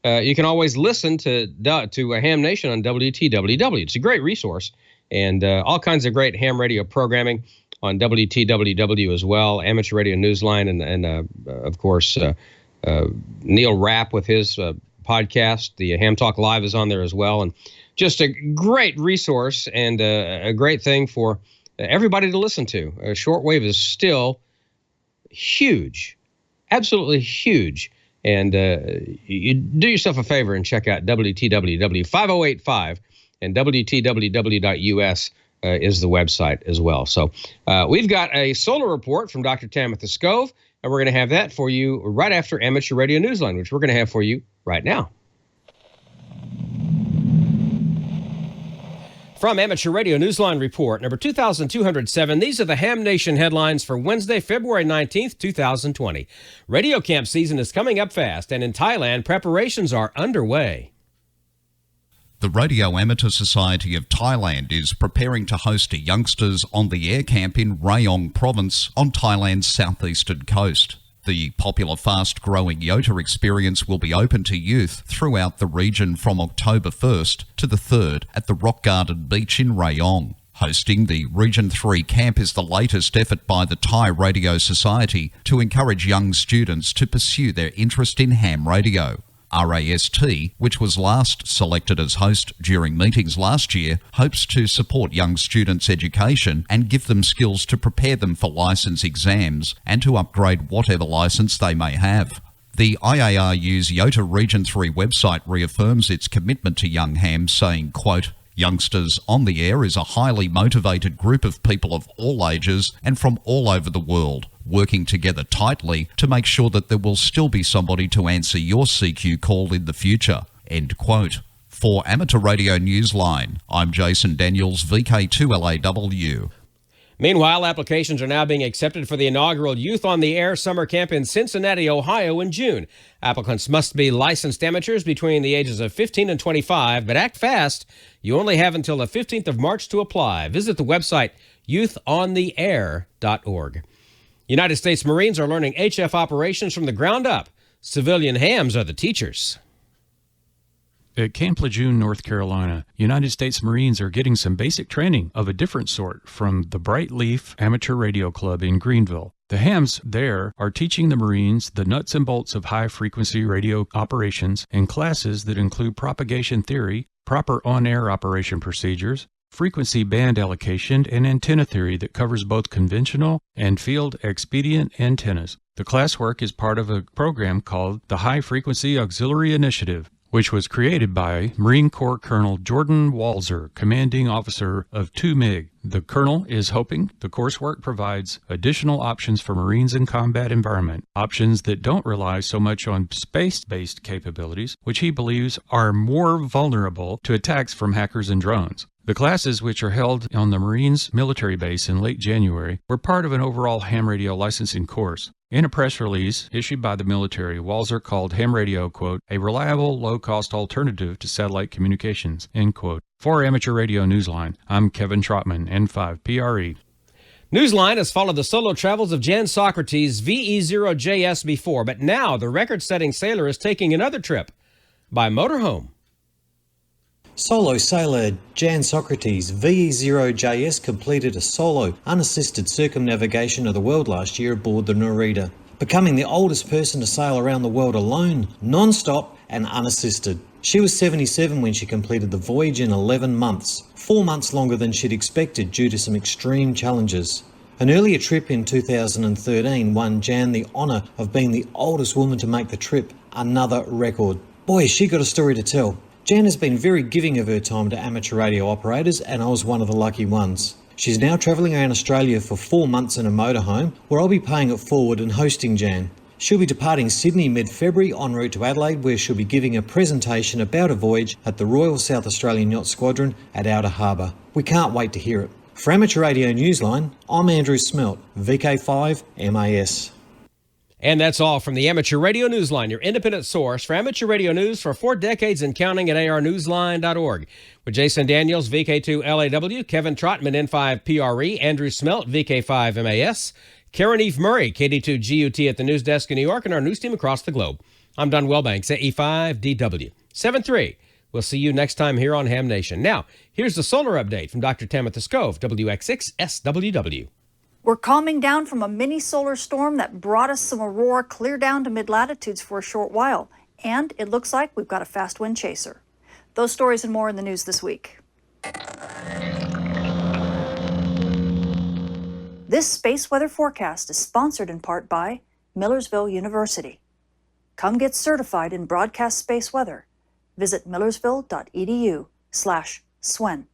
you can always listen to Ham Nation on WTWW. It's a great resource, and all kinds of great ham radio programming on WTWW as well, Amateur Radio Newsline, and of course, Neil Rapp with his podcast. The Ham Talk Live is on there as well, and just a great resource and a great thing for everybody to listen to. Shortwave is still huge, absolutely huge. And you do yourself a favor and check out WTWW 5085 and WTWW.us is the website as well. So we've got a solar report from Dr. Tamitha Skov, and we're going to have that for you right after Amateur Radio Newsline, which we're going to have for you right now. From Amateur Radio Newsline Report, number 2207, these are the Ham Nation headlines for Wednesday, February 19th, 2020. Radio camp season is coming up fast, and in Thailand, preparations are underway. The Radio Amateur Society of Thailand is preparing to host a Youngsters on the Air camp in Rayong Province on Thailand's southeastern coast. The popular fast-growing Yota experience will be open to youth throughout the region from October 1st to the 3rd at the Rock Garden Beach in Rayong. Hosting the Region 3 camp is the latest effort by the Thai Radio Society to encourage young students to pursue their interest in ham radio. RAST, which was last selected as host during meetings last year, hopes to support young students' education and give them skills to prepare them for licence exams and to upgrade whatever licence they may have. The IARU's Yota Region 3 website reaffirms its commitment to young hams, saying, quote, Youngsters on the Air is a highly motivated group of people of all ages and from all over the world, working together tightly to make sure that there will still be somebody to answer your CQ call in the future. End quote. For Amateur Radio Newsline, I'm Jason Daniels, VK2LAW. Meanwhile, applications are now being accepted for the inaugural Youth on the Air summer camp in Cincinnati, Ohio in June. Applicants must be licensed amateurs between the ages of 15 and 25, but act fast. You only have until the 15th of March to apply. Visit the website youthontheair.org. United States Marines are learning HF operations from the ground up. Civilian hams are the teachers. At Camp Lejeune, North Carolina, United States Marines are getting some basic training of a different sort from the Bright Leaf Amateur Radio Club in Greenville. The hams there are teaching the Marines the nuts and bolts of high-frequency radio operations in classes that include propagation theory, proper on-air operation procedures, frequency band allocation, and antenna theory that covers both conventional and field expedient antennas. The classwork is part of a program called the High Frequency Auxiliary Initiative, which was created by Marine Corps Colonel Jordan Walzer, commanding officer of 2 MiG. The colonel is hoping the coursework provides additional options for Marines in combat environment, options that don't rely so much on space-based capabilities, which he believes are more vulnerable to attacks from hackers and drones. The classes, which are held on the Marines military base in late January, were part of an overall ham radio licensing course. In a press release issued by the military, Walzer called ham radio, quote, a reliable, low-cost alternative to satellite communications, end quote. For Amateur Radio Newsline, I'm Kevin Trotman, N5PRE. Newsline has followed the solo travels of Jan Socrates VE0JS before, but now the record-setting sailor is taking another trip by motorhome. Solo sailor Jan Socrates VE0JS completed a solo, unassisted circumnavigation of the world last year aboard the Narita, becoming the oldest person to sail around the world alone, non-stop and unassisted. She was 77 when she completed the voyage in 11 months, 4 months longer than she'd expected due to some extreme challenges. An earlier trip in 2013 won Jan the honour of being the oldest woman to make the trip, another record. Boy, she got a story to tell. Jan has been very giving of her time to amateur radio operators, and I was one of the lucky ones. She's now travelling around Australia for 4 months in a motorhome, where I'll be paying it forward and hosting Jan. She'll be departing Sydney mid-February en route to Adelaide, where she'll be giving a presentation about a voyage at the Royal South Australian Yacht Squadron at Outer Harbour. We can't wait to hear it. For Amateur Radio Newsline, I'm Andrew Smelt, VK5MAS. And that's all from the Amateur Radio Newsline, your independent source for amateur radio news for 4 decades and counting at ARRNewsline.org. With Jason Daniels, VK2LAW, Kevin Trotman, N5PRE, Andrew Smelt, VK5MAS, Karen Eve Murray, KD2GUT at the news desk in New York, and our news team across the globe. I'm Don Wilbanks, AE5DW. 7-3. We'll see you next time here on Ham Nation. Now, here's the solar update from Dr. Tamitha Skov, WX6SWW. We're calming down from a mini solar storm that brought us some aurora clear down to mid-latitudes for a short while. And it looks like we've got a fast wind chaser. Those stories and more in the news this week. This space weather forecast is sponsored in part by Millersville University. Come get certified in broadcast space weather. Visit millersville.edu/certified. Swen.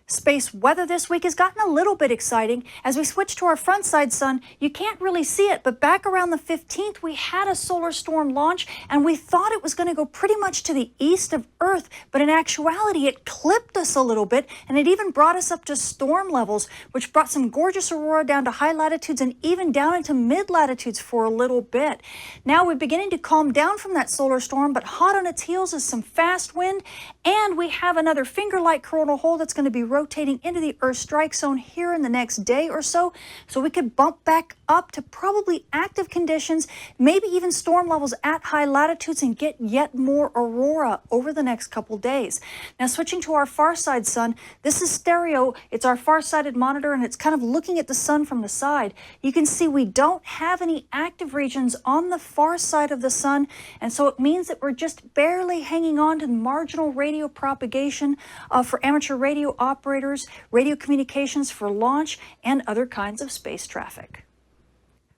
Space weather this week has gotten a little bit exciting. As we switch to our front side sun, you can't really see it, but back around the 15th, we had a solar storm launch, and we thought it was going to go pretty much to the east of Earth, but in actuality, it clipped us a little bit, and it even brought us up to storm levels, which brought some gorgeous aurora down to high latitudes and even down into mid latitudes for a little bit. Now we're beginning to calm down from that solar storm, but hot on its heels is some fast wind, and we have another finger-like coronal hole that's going to be rotating into the Earth strike zone here in the next day or so we could bump back up to probably active conditions, maybe even storm levels at high latitudes, and get yet more aurora over the next couple days. Now, switching to our far side sun, this is stereo. It's our far-sided monitor, and it's kind of looking at the sun from the side. You can see we don't have any active regions on the far side of the sun, and so it means that we're just barely hanging on to the marginal radio propagation for amateur radio operators, radio communications for launch, and other kinds of space traffic.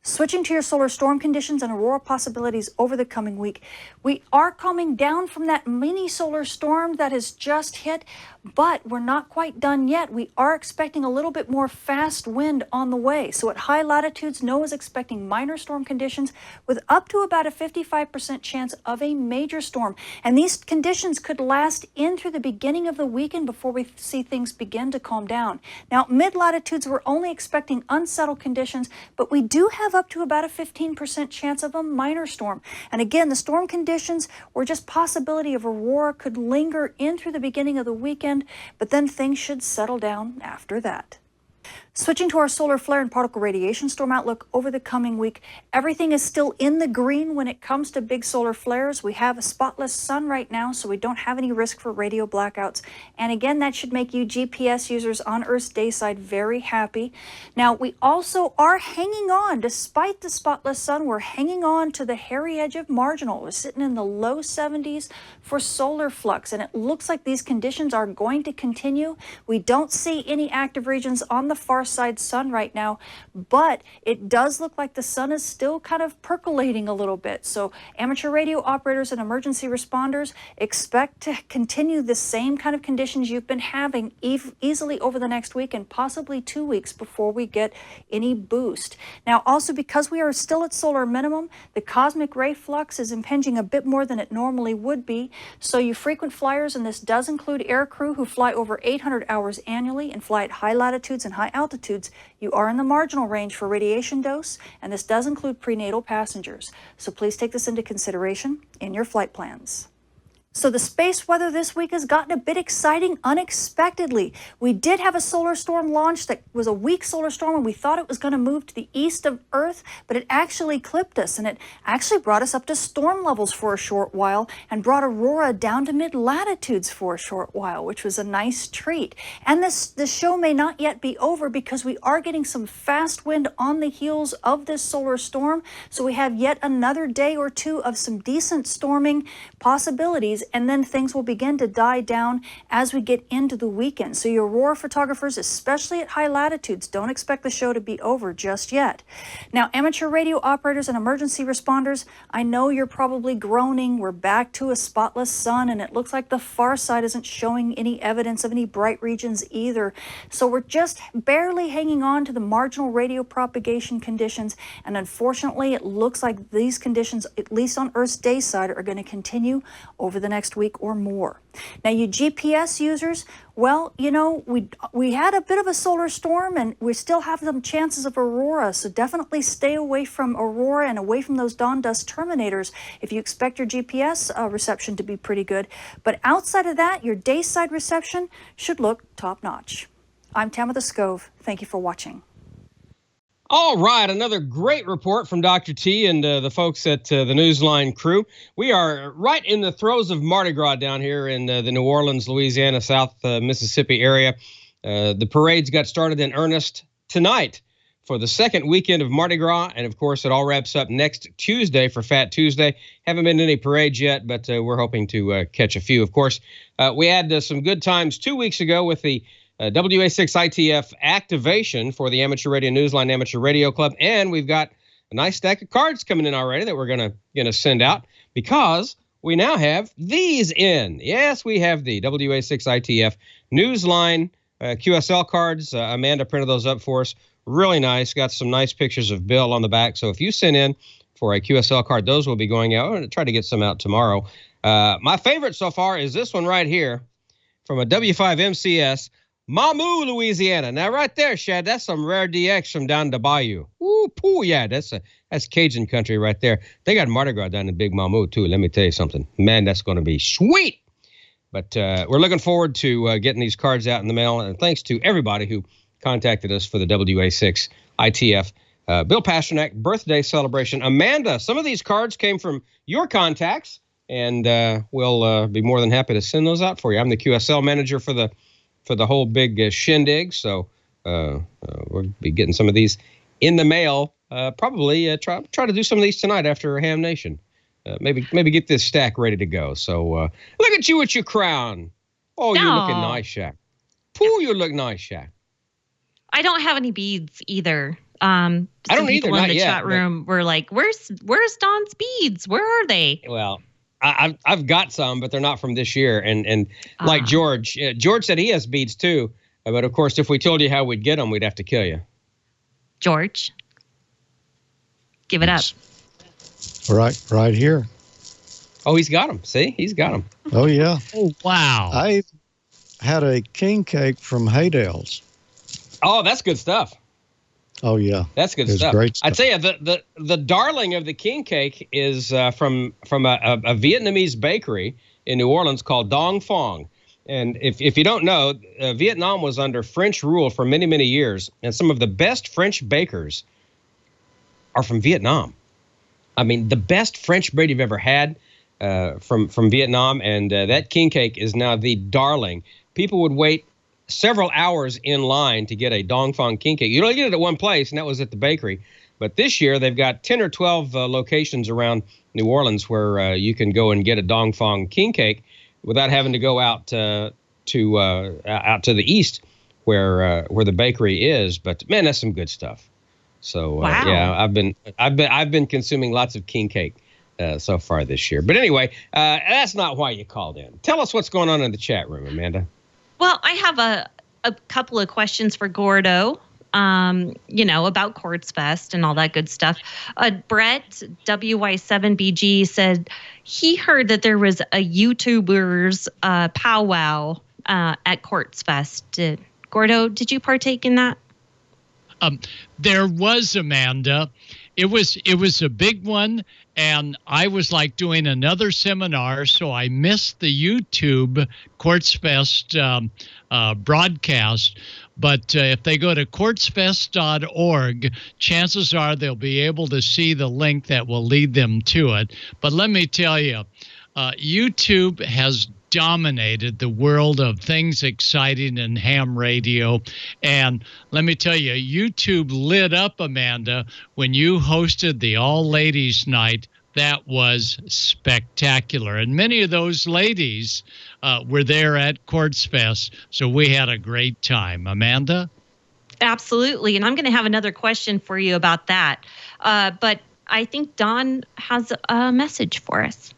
Switching to your solar storm conditions and aurora possibilities over the coming week, we are coming down from that mini solar storm that has just hit, but we're not quite done yet. We are expecting a little bit more fast wind on the way. So at high latitudes, NOAA is expecting minor storm conditions with up to about a 55% chance of a major storm. And these conditions could last in through the beginning of the weekend before we see things begin to calm down. Now, mid latitudes, we're only expecting unsettled conditions, but we do have up to about a 15% chance of a minor storm. And again, the storm conditions or just possibility of aurora could linger in through the beginning of the weekend, but then things should settle down after that. Switching to our solar flare and particle radiation storm outlook over the coming week, everything is still in the green when it comes to big solar flares. We have a spotless sun right now, so we don't have any risk for radio blackouts. And again, that should make you GPS users on Earth's day side very happy. Now, we also are hanging on, despite the spotless sun, we're hanging on to the hairy edge of marginal. We're sitting in the low 70s for solar flux, and it looks like these conditions are going to continue. We don't see any active regions on the far side sun right now, but it does look like the sun is still kind of percolating a little bit. So amateur radio operators and emergency responders expect to continue the same kind of conditions you've been having easily over the next week and possibly 2 weeks before we get any boost. Now, also because we are still at solar minimum, the cosmic ray flux is impinging a bit more than it normally would be. So you frequent flyers, and this does include air crew who fly over 800 hours annually and fly at high latitudes and high altitudes, you are in the marginal range for radiation dose, and this does include prenatal passengers. So please take this into consideration in your flight plans. So the space weather this week has gotten a bit exciting unexpectedly. We did have a solar storm launch that was a weak solar storm, and we thought it was going to move to the east of Earth, but it actually clipped us, and it actually brought us up to storm levels for a short while and brought aurora down to mid-latitudes for a short while, which was a nice treat. And the show may not yet be over because we are getting some fast wind on the heels of this solar storm, so we have yet another day or two of some decent storming possibilities, and then things will begin to die down as we get into the weekend. So your aurora photographers, especially at high latitudes, don't expect the show to be over just yet. Now, amateur radio operators and emergency responders, I know you're probably groaning. We're back to a spotless sun, and it looks like the far side isn't showing any evidence of any bright regions either. So we're just barely hanging on to the marginal radio propagation conditions, and unfortunately, it looks like these conditions, at least on Earth's day side, are going to continue over the next week or more. Now, you GPS users, well, you know, we had a bit of a solar storm, and we still have some chances of aurora, so definitely stay away from aurora and away from those dawn dust terminators if you expect your GPS reception to be pretty good. But outside of that, your day side reception should look top-notch. I'm Tamitha Skov. Thank you for watching. All right, another great report from Dr. T and the folks at the Newsline crew. We are right in the throes of Mardi Gras down here in the New Orleans, Louisiana, South Mississippi area. The parades got started in earnest tonight for the second weekend of Mardi Gras, and of course it all wraps up next Tuesday for Fat Tuesday. Haven't been to any parades yet, but we're hoping to catch a few. Of course, we had some good times 2 weeks ago with the WA6ITF activation for the Amateur Radio Newsline Amateur Radio Club, and we've got a nice stack of cards coming in already that we're gonna send out because we now have these in. Yes, we have the WA6ITF Newsline QSL cards. Amanda printed those up for us. Really nice. Got some nice pictures of Bill on the back. So if you send in for a QSL card, those will be going out. I'm going to try to get some out tomorrow. My favorite so far is this one right here from a W5MCS, Mamou, Louisiana. Now, right there, Shad, that's some rare DX from down the bayou. Ooh, poo, yeah, that's Cajun country right there. They got Mardi Gras down in Big Mamou, too. Let me tell you something. Man, that's going to be sweet. But we're looking forward to getting these cards out in the mail. And thanks to everybody who contacted us for the WA6 ITF Bill Pasternak birthday celebration. Amanda, some of these cards came from your contacts, and we'll be more than happy to send those out for you. I'm the QSL manager for the whole big shindig, so we'll be getting some of these in the mail. Probably try to do some of these tonight after Ham Nation. Maybe get this stack ready to go. So look at you with your crown. Oh, you're looking nice, Shaq. Pooh, you look nice, Shaq. I don't have any beads either. I don't either. People in the yet, chat room were like, "Where's Don's beads? Where are they?" Well, I've got some, but they're not from this year. And like George said he has beads too. But of course, if we told you how we'd get them, we'd have to kill you. George, give it up. Right here. Oh, he's got them. See, he's got them. Oh yeah. Oh wow. I had a king cake from Heil's. Oh, that's good stuff. Oh yeah, that's good stuff. Great stuff. I tell you, the darling of the king cake is from a Vietnamese bakery in New Orleans called Dong Phuong. And if you don't know, Vietnam was under French rule for many, many years, and some of the best French bakers are from Vietnam. I mean, the best French bread you've ever had from Vietnam, and that king cake is now the darling. People would wait several hours in line to get a Dong Phuong king cake. You only get it at one place, and that was at the bakery. But this year, they've got 10 or 12 locations around New Orleans where you can go and get a Dong Phuong king cake without having to go out to the east where the bakery is. But man, that's some good stuff. So wow. Yeah, I've been consuming lots of king cake so far this year. But anyway, that's not why you called in. Tell us what's going on in the chat room, Amanda. Well, I have a couple of questions for Gordo, about Quartzfest and all that good stuff. Brett, WY7BG, said he heard that there was a YouTuber's powwow at Quartzfest. Gordo, did you partake in that? There was, Amanda. It was a big one, and I was like doing another seminar, so I missed the YouTube Quartzfest broadcast. But if they go to quartzfest.org, chances are they'll be able to see the link that will lead them to it. But let me tell you, YouTube has dominated the world of things exciting in ham radio. And let me tell you, YouTube lit up, Amanda, when you hosted the All Ladies Night. That was spectacular. And many of those ladies were there at Quartzfest, so we had a great time. Amanda? Absolutely. And I'm going to have another question for you about that. But I think Don has a message for us.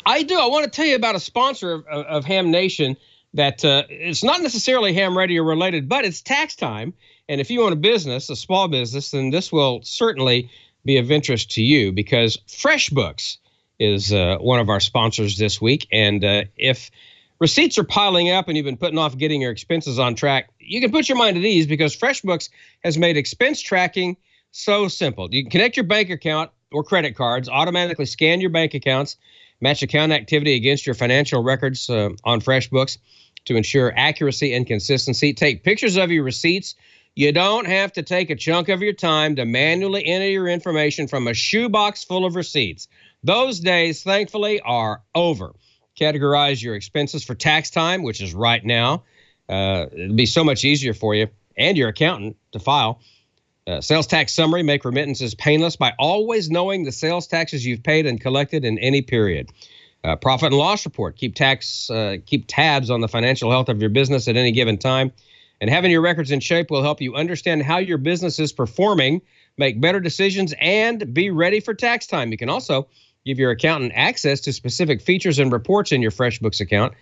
I do. I want to tell you about a sponsor of Ham Nation that it's not necessarily ham radio related, but it's tax time. And if you own a business, a small business, then this will certainly be of interest to you because FreshBooks is one of our sponsors this week. And if receipts are piling up and you've been putting off getting your expenses on track, you can put your mind at ease because FreshBooks has made expense tracking so simple. You can connect your bank account or credit cards, automatically scan your bank accounts, match account activity against your financial records on FreshBooks to ensure accuracy and consistency. Take pictures of your receipts. You don't have to take a chunk of your time to manually enter your information from a shoebox full of receipts. Those days, thankfully, are over. Categorize your expenses for tax time, which is right now. It'll be so much easier for you and your accountant to file. Sales tax summary, make remittances painless by always knowing the sales taxes you've paid and collected in any period. Profit and loss report, keep tabs on the financial health of your business at any given time. And having your records in shape will help you understand how your business is performing, make better decisions, and be ready for tax time. You can also Give your accountant access to specific features and reports in your FreshBooks account,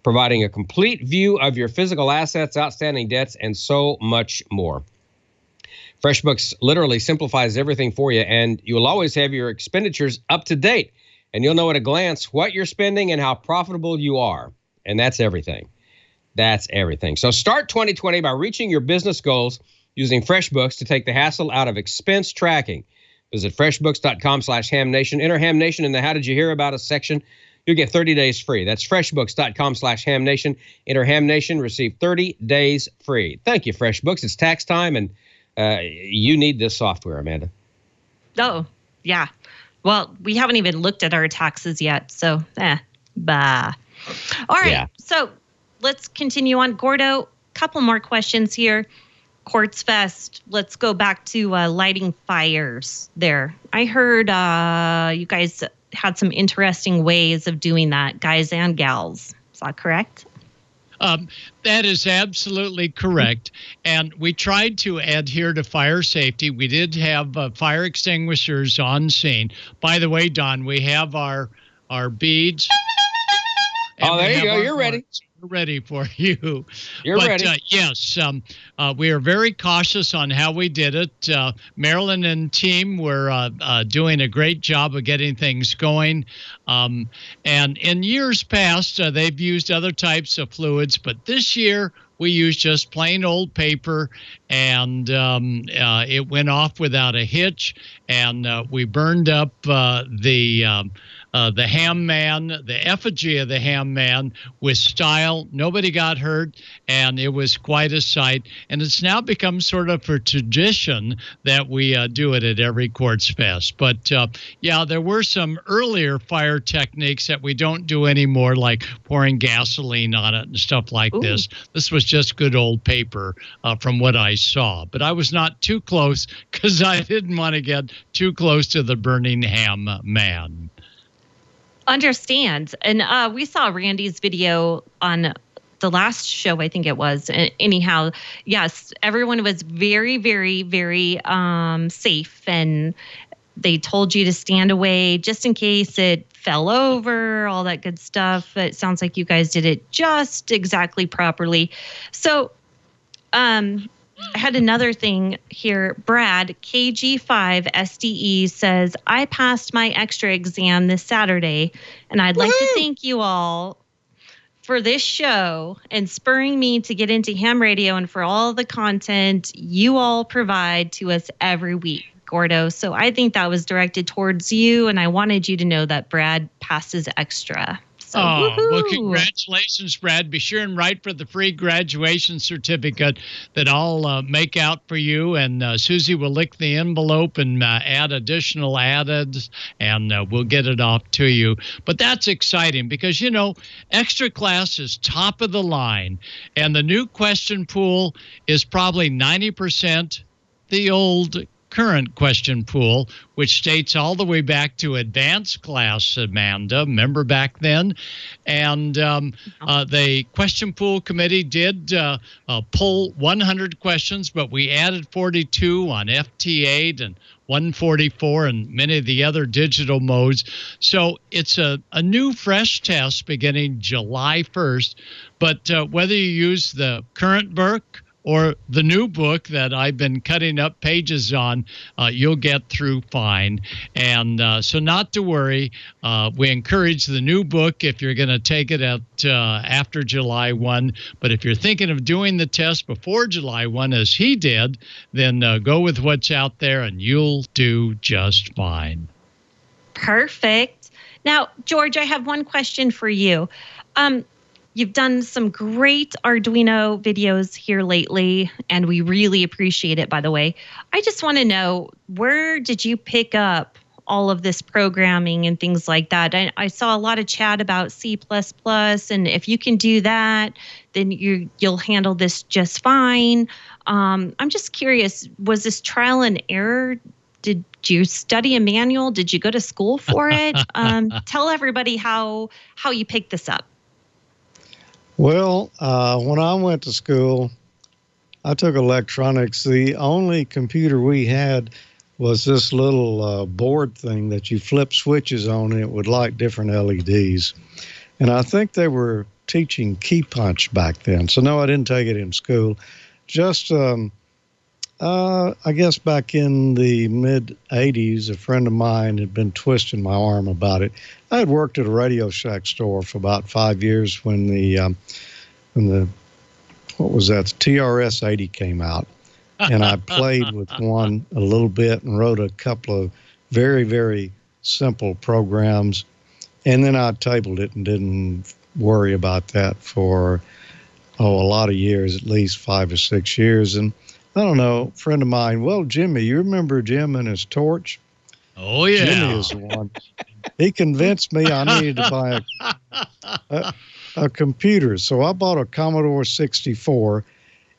providing a complete view of your physical assets, outstanding debts, and so much more. FreshBooks literally simplifies everything for you, and you will always have your expenditures up to date, and you'll know at a glance what you're spending and how profitable you are. And that's everything. That's everything. So start 2020 by reaching your business goals using FreshBooks to take the hassle out of expense tracking. Visit freshbooks.com/hamnation. Enter HamNation in the How Did You Hear About Us section. You'll get 30 days free. That's freshbooks.com/hamnation. Enter HamNation, receive 30 days free. Thank you, FreshBooks. It's tax time, and you need this software, Amanda. Oh, yeah. Well, we haven't even looked at our taxes yet, so bah. All right, yeah. So let's continue on. Gordo, couple more questions here. Quartzfest, let's go back to lighting fires there. I heard you guys had some interesting ways of doing that, guys and gals. Is that correct? That is absolutely correct. And we tried to adhere to fire safety. We did have fire extinguishers on scene. By the way, Don, we have our beads. Oh, there you go. You're ready. We're ready for you. You're ready. Yes, we are very cautious on how we did it. Marilyn and team were doing a great job of getting things going. And in years past, they've used other types of fluids, but this year we used just plain old paper, and it went off without a hitch. And we burned up the Ham Man, the effigy of the Ham Man, with style. Nobody got hurt, and it was quite a sight. And it's now become sort of a tradition that we do it at every Quartzfest. But yeah, there were some earlier fire techniques that we don't do anymore, like pouring gasoline on it and stuff like this. This was just good old paper from what I saw. But I was not too close because I didn't want to get too close to the burning Ham Man. Understand. And we saw Randy's video on the last show, I think it was. Anyhow, yes, everyone was very, very, very safe, and they told you to stand away just in case it fell over, all that good stuff. It sounds like you guys did it just exactly properly. So I had another thing here. Brad, KG5 SDE, says, I passed my extra exam this Saturday, and I'd like to thank you all for this show and spurring me to get into ham radio and for all the content you all provide to us every week, Gordo. So I think that was directed towards you, and I wanted you to know that Brad passes extra. So, well, congratulations, Brad. Be sure and write for the free graduation certificate that I'll make out for you. And Susie will lick the envelope and add additional addeds, and we'll get it off to you. But that's exciting because, you know, extra class is top of the line. And the new question pool is probably 90% the old current question pool, which dates all the way back to advanced class, Amanda. Remember back then? And the question pool committee did pull 100 questions, but we added 42 on FT8 and 144 and many of the other digital modes. So it's a new fresh test beginning July 1st. But whether you use the current book or the new book that I've been cutting up pages on, you'll get through fine. And so not to worry. We encourage the new book if you're going to take it at after July 1. But if you're thinking of doing the test before July 1, as he did, then go with what's out there and you'll do just fine. Perfect. Now, George, I have one question for you. You've done some great Arduino videos here lately, and we really appreciate it, by the way. I just want to know, where did you pick up all of this programming and things like that? I saw a lot of chat about C++, and if you can do that, then you'll handle this just fine. I'm just curious, was this trial and error? Did you study a manual? Did you go to school for it? Tell everybody how you picked this up. Well, when I went to school, I took electronics. The only computer we had was this little board thing that you flip switches on, and it would light different LEDs. And I think they were teaching key punch back then. So no, I didn't take it in school. Just, I guess back in the mid 80s, a friend of mine had been twisting my arm about it. I had worked at a Radio Shack store for about 5 years when the what was that? The TRS 80 came out. And I played with one a little bit and wrote a couple of very, very simple programs. And then I tabled it and didn't worry about that for, a lot of years, at least 5 or 6 years. And I don't know, a friend of mine, well, Jimmy, you remember Jim and his torch? Oh, yeah. Jimmy is the one. He convinced me I needed to buy a computer. So I bought a Commodore 64.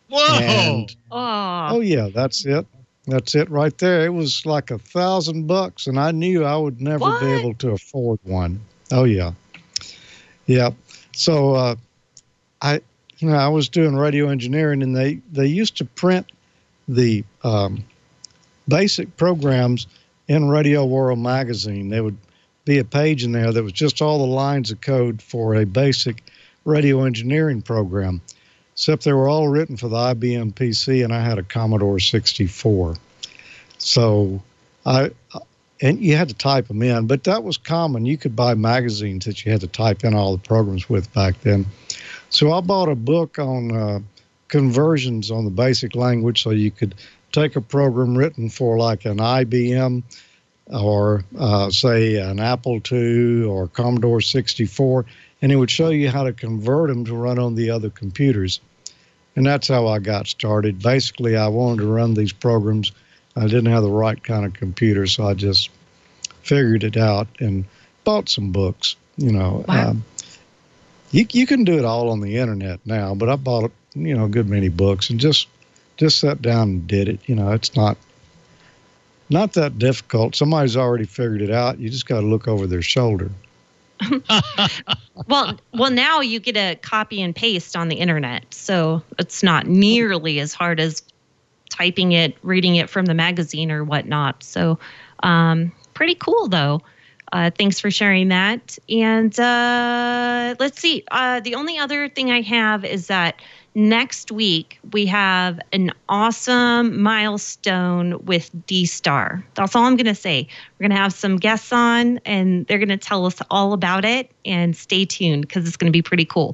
Whoa! And, oh, yeah, that's it. That's it right there. It was like $1,000, and I knew I would never be able to afford one. Oh, yeah. Yeah. So I was doing radio engineering, and they used to print the basic programs in Radio World magazine. There would be a page in there that was just all the lines of code for a basic radio engineering program, except they were all written for the IBM PC, and I had a Commodore 64. So and you had to type them in, but that was common. You could buy magazines that you had to type in all the programs with back then. So I bought a book on conversions on the basic language, so you could take a program written for like an IBM or say an Apple II or Commodore 64, and it would show you how to convert them to run on the other computers. And that's how I got started. Basically, I wanted to run these programs. I didn't have the right kind of computer, so I just figured it out and bought some books. Wow. You can do it all on the internet now, but I bought a good many books and just sat down and did it. It's not that difficult. Somebody's already figured it out. You just got to look over their shoulder. Well, now you get a copy and paste on the internet, so it's not nearly as hard as typing it, reading it from the magazine or whatnot. So, pretty cool though. Thanks for sharing that. And let's see. The only other thing I have is that next week we have an awesome milestone with D-Star. That's all I'm going to say. We're going to have some guests on, and they're going to tell us all about it. And stay tuned because it's going to be pretty cool.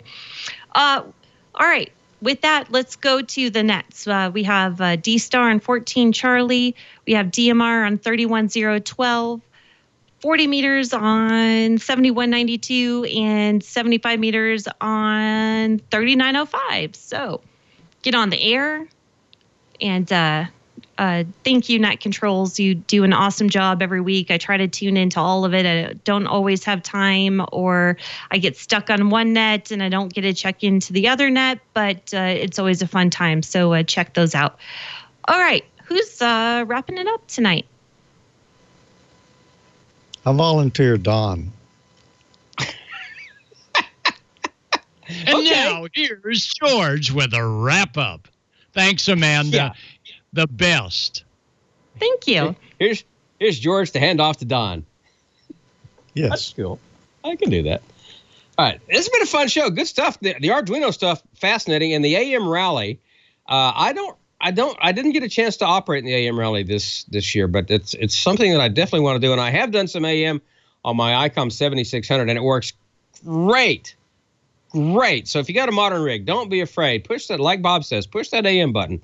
All right. With that, let's go to the nets. We have D-Star on 14 Charlie. We have DMR on 31012. 40 meters on 7192 and 75 meters on 3905. So get on the air. And thank you, Net Controls. You do an awesome job every week. I try to tune into all of it. I don't always have time, or I get stuck on one net and I don't get to check into the other net, but it's always a fun time. So check those out. All right. Who's wrapping it up tonight? I volunteer Don. And now here's George with a wrap up. Thanks, Amanda. Yeah. The best. Thank you. Here's George to hand off to Don. Yes. That's cool. I can do that. All right. This has been a fun show. Good stuff. The Arduino stuff, fascinating. And the AM rally, I didn't get a chance to operate in the AM rally this year, but it's something that I definitely want to do. And I have done some AM on my Icom 7600, and it works great. Great. So if you got a modern rig, don't be afraid. Push that, like Bob says, push that AM button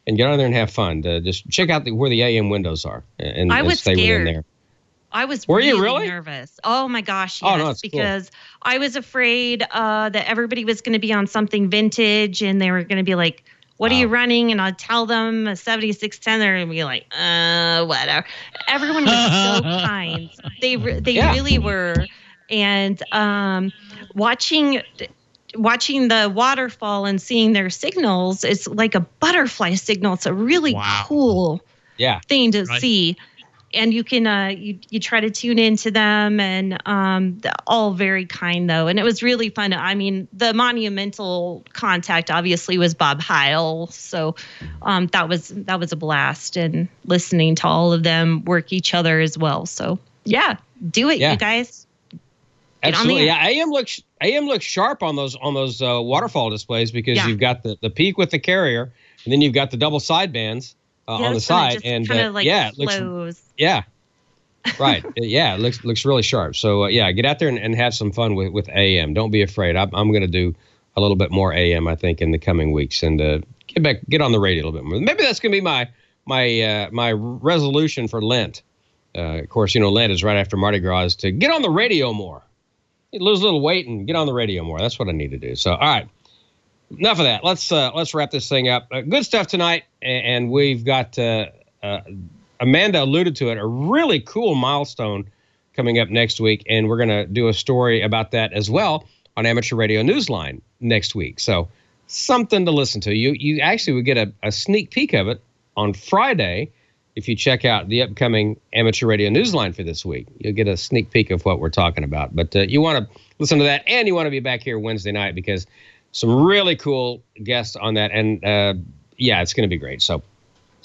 and get on there and have fun. Just check out where the AM windows are and stay within there. I was really nervous. Oh my gosh, yes, oh, no, because cool. I was afraid that everybody was going to be on something vintage and they were going to be like, what are you running? And I'll tell them a 7610. They're going to be like, whatever. Everyone was so kind. They really were. And watching the waterfall and seeing their signals, it's like a butterfly signal. It's a really cool thing to see. and you can you try to tune into them, and all very kind though, and it was really fun. I mean, the monumental contact obviously was Bob Heil, so that was a blast, and listening to all of them work each other as well. So yeah, do it, you guys. Absolutely, yeah. AM looks sharp on those waterfall displays, because you've got the peak with the carrier, and then you've got the double sidebands on the side, and it flows. Yeah, right. Yeah, it looks really sharp. So get out there and have some fun with AM. Don't be afraid. I'm going to do a little bit more AM, I think, in the coming weeks, and get on the radio a little bit more. Maybe that's going to be my resolution for Lent. Of course, Lent is right after Mardi Gras, is to get on the radio more. Lose a little weight and get on the radio more. That's what I need to do. So, all right. Enough of that. Let's wrap this thing up. Good stuff tonight, and we've got Amanda alluded to it, a really cool milestone coming up next week, and we're going to do a story about that as well on Amateur Radio Newsline next week. So something to listen to. You actually would get a sneak peek of it on Friday if you check out the upcoming Amateur Radio Newsline for this week. You'll get a sneak peek of what we're talking about. But you want to listen to that, and you want to be back here Wednesday night, because some really cool guests on that, and it's going to be great. So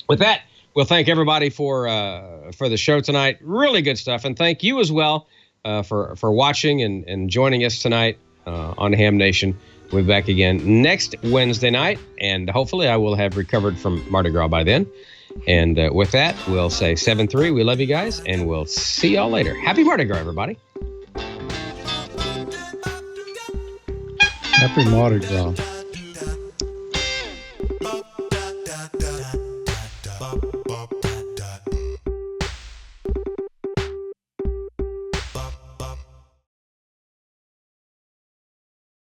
with that, we'll thank everybody for the show tonight. Really good stuff, and thank you as well for watching and joining us tonight on Ham Nation. We'll be back again next Wednesday night, and hopefully I will have recovered from Mardi Gras by then. And with that, we'll say 7-3. We love you guys, and we'll see y'all later. Happy Mardi Gras, everybody. Happy Mardi Gras. Bop,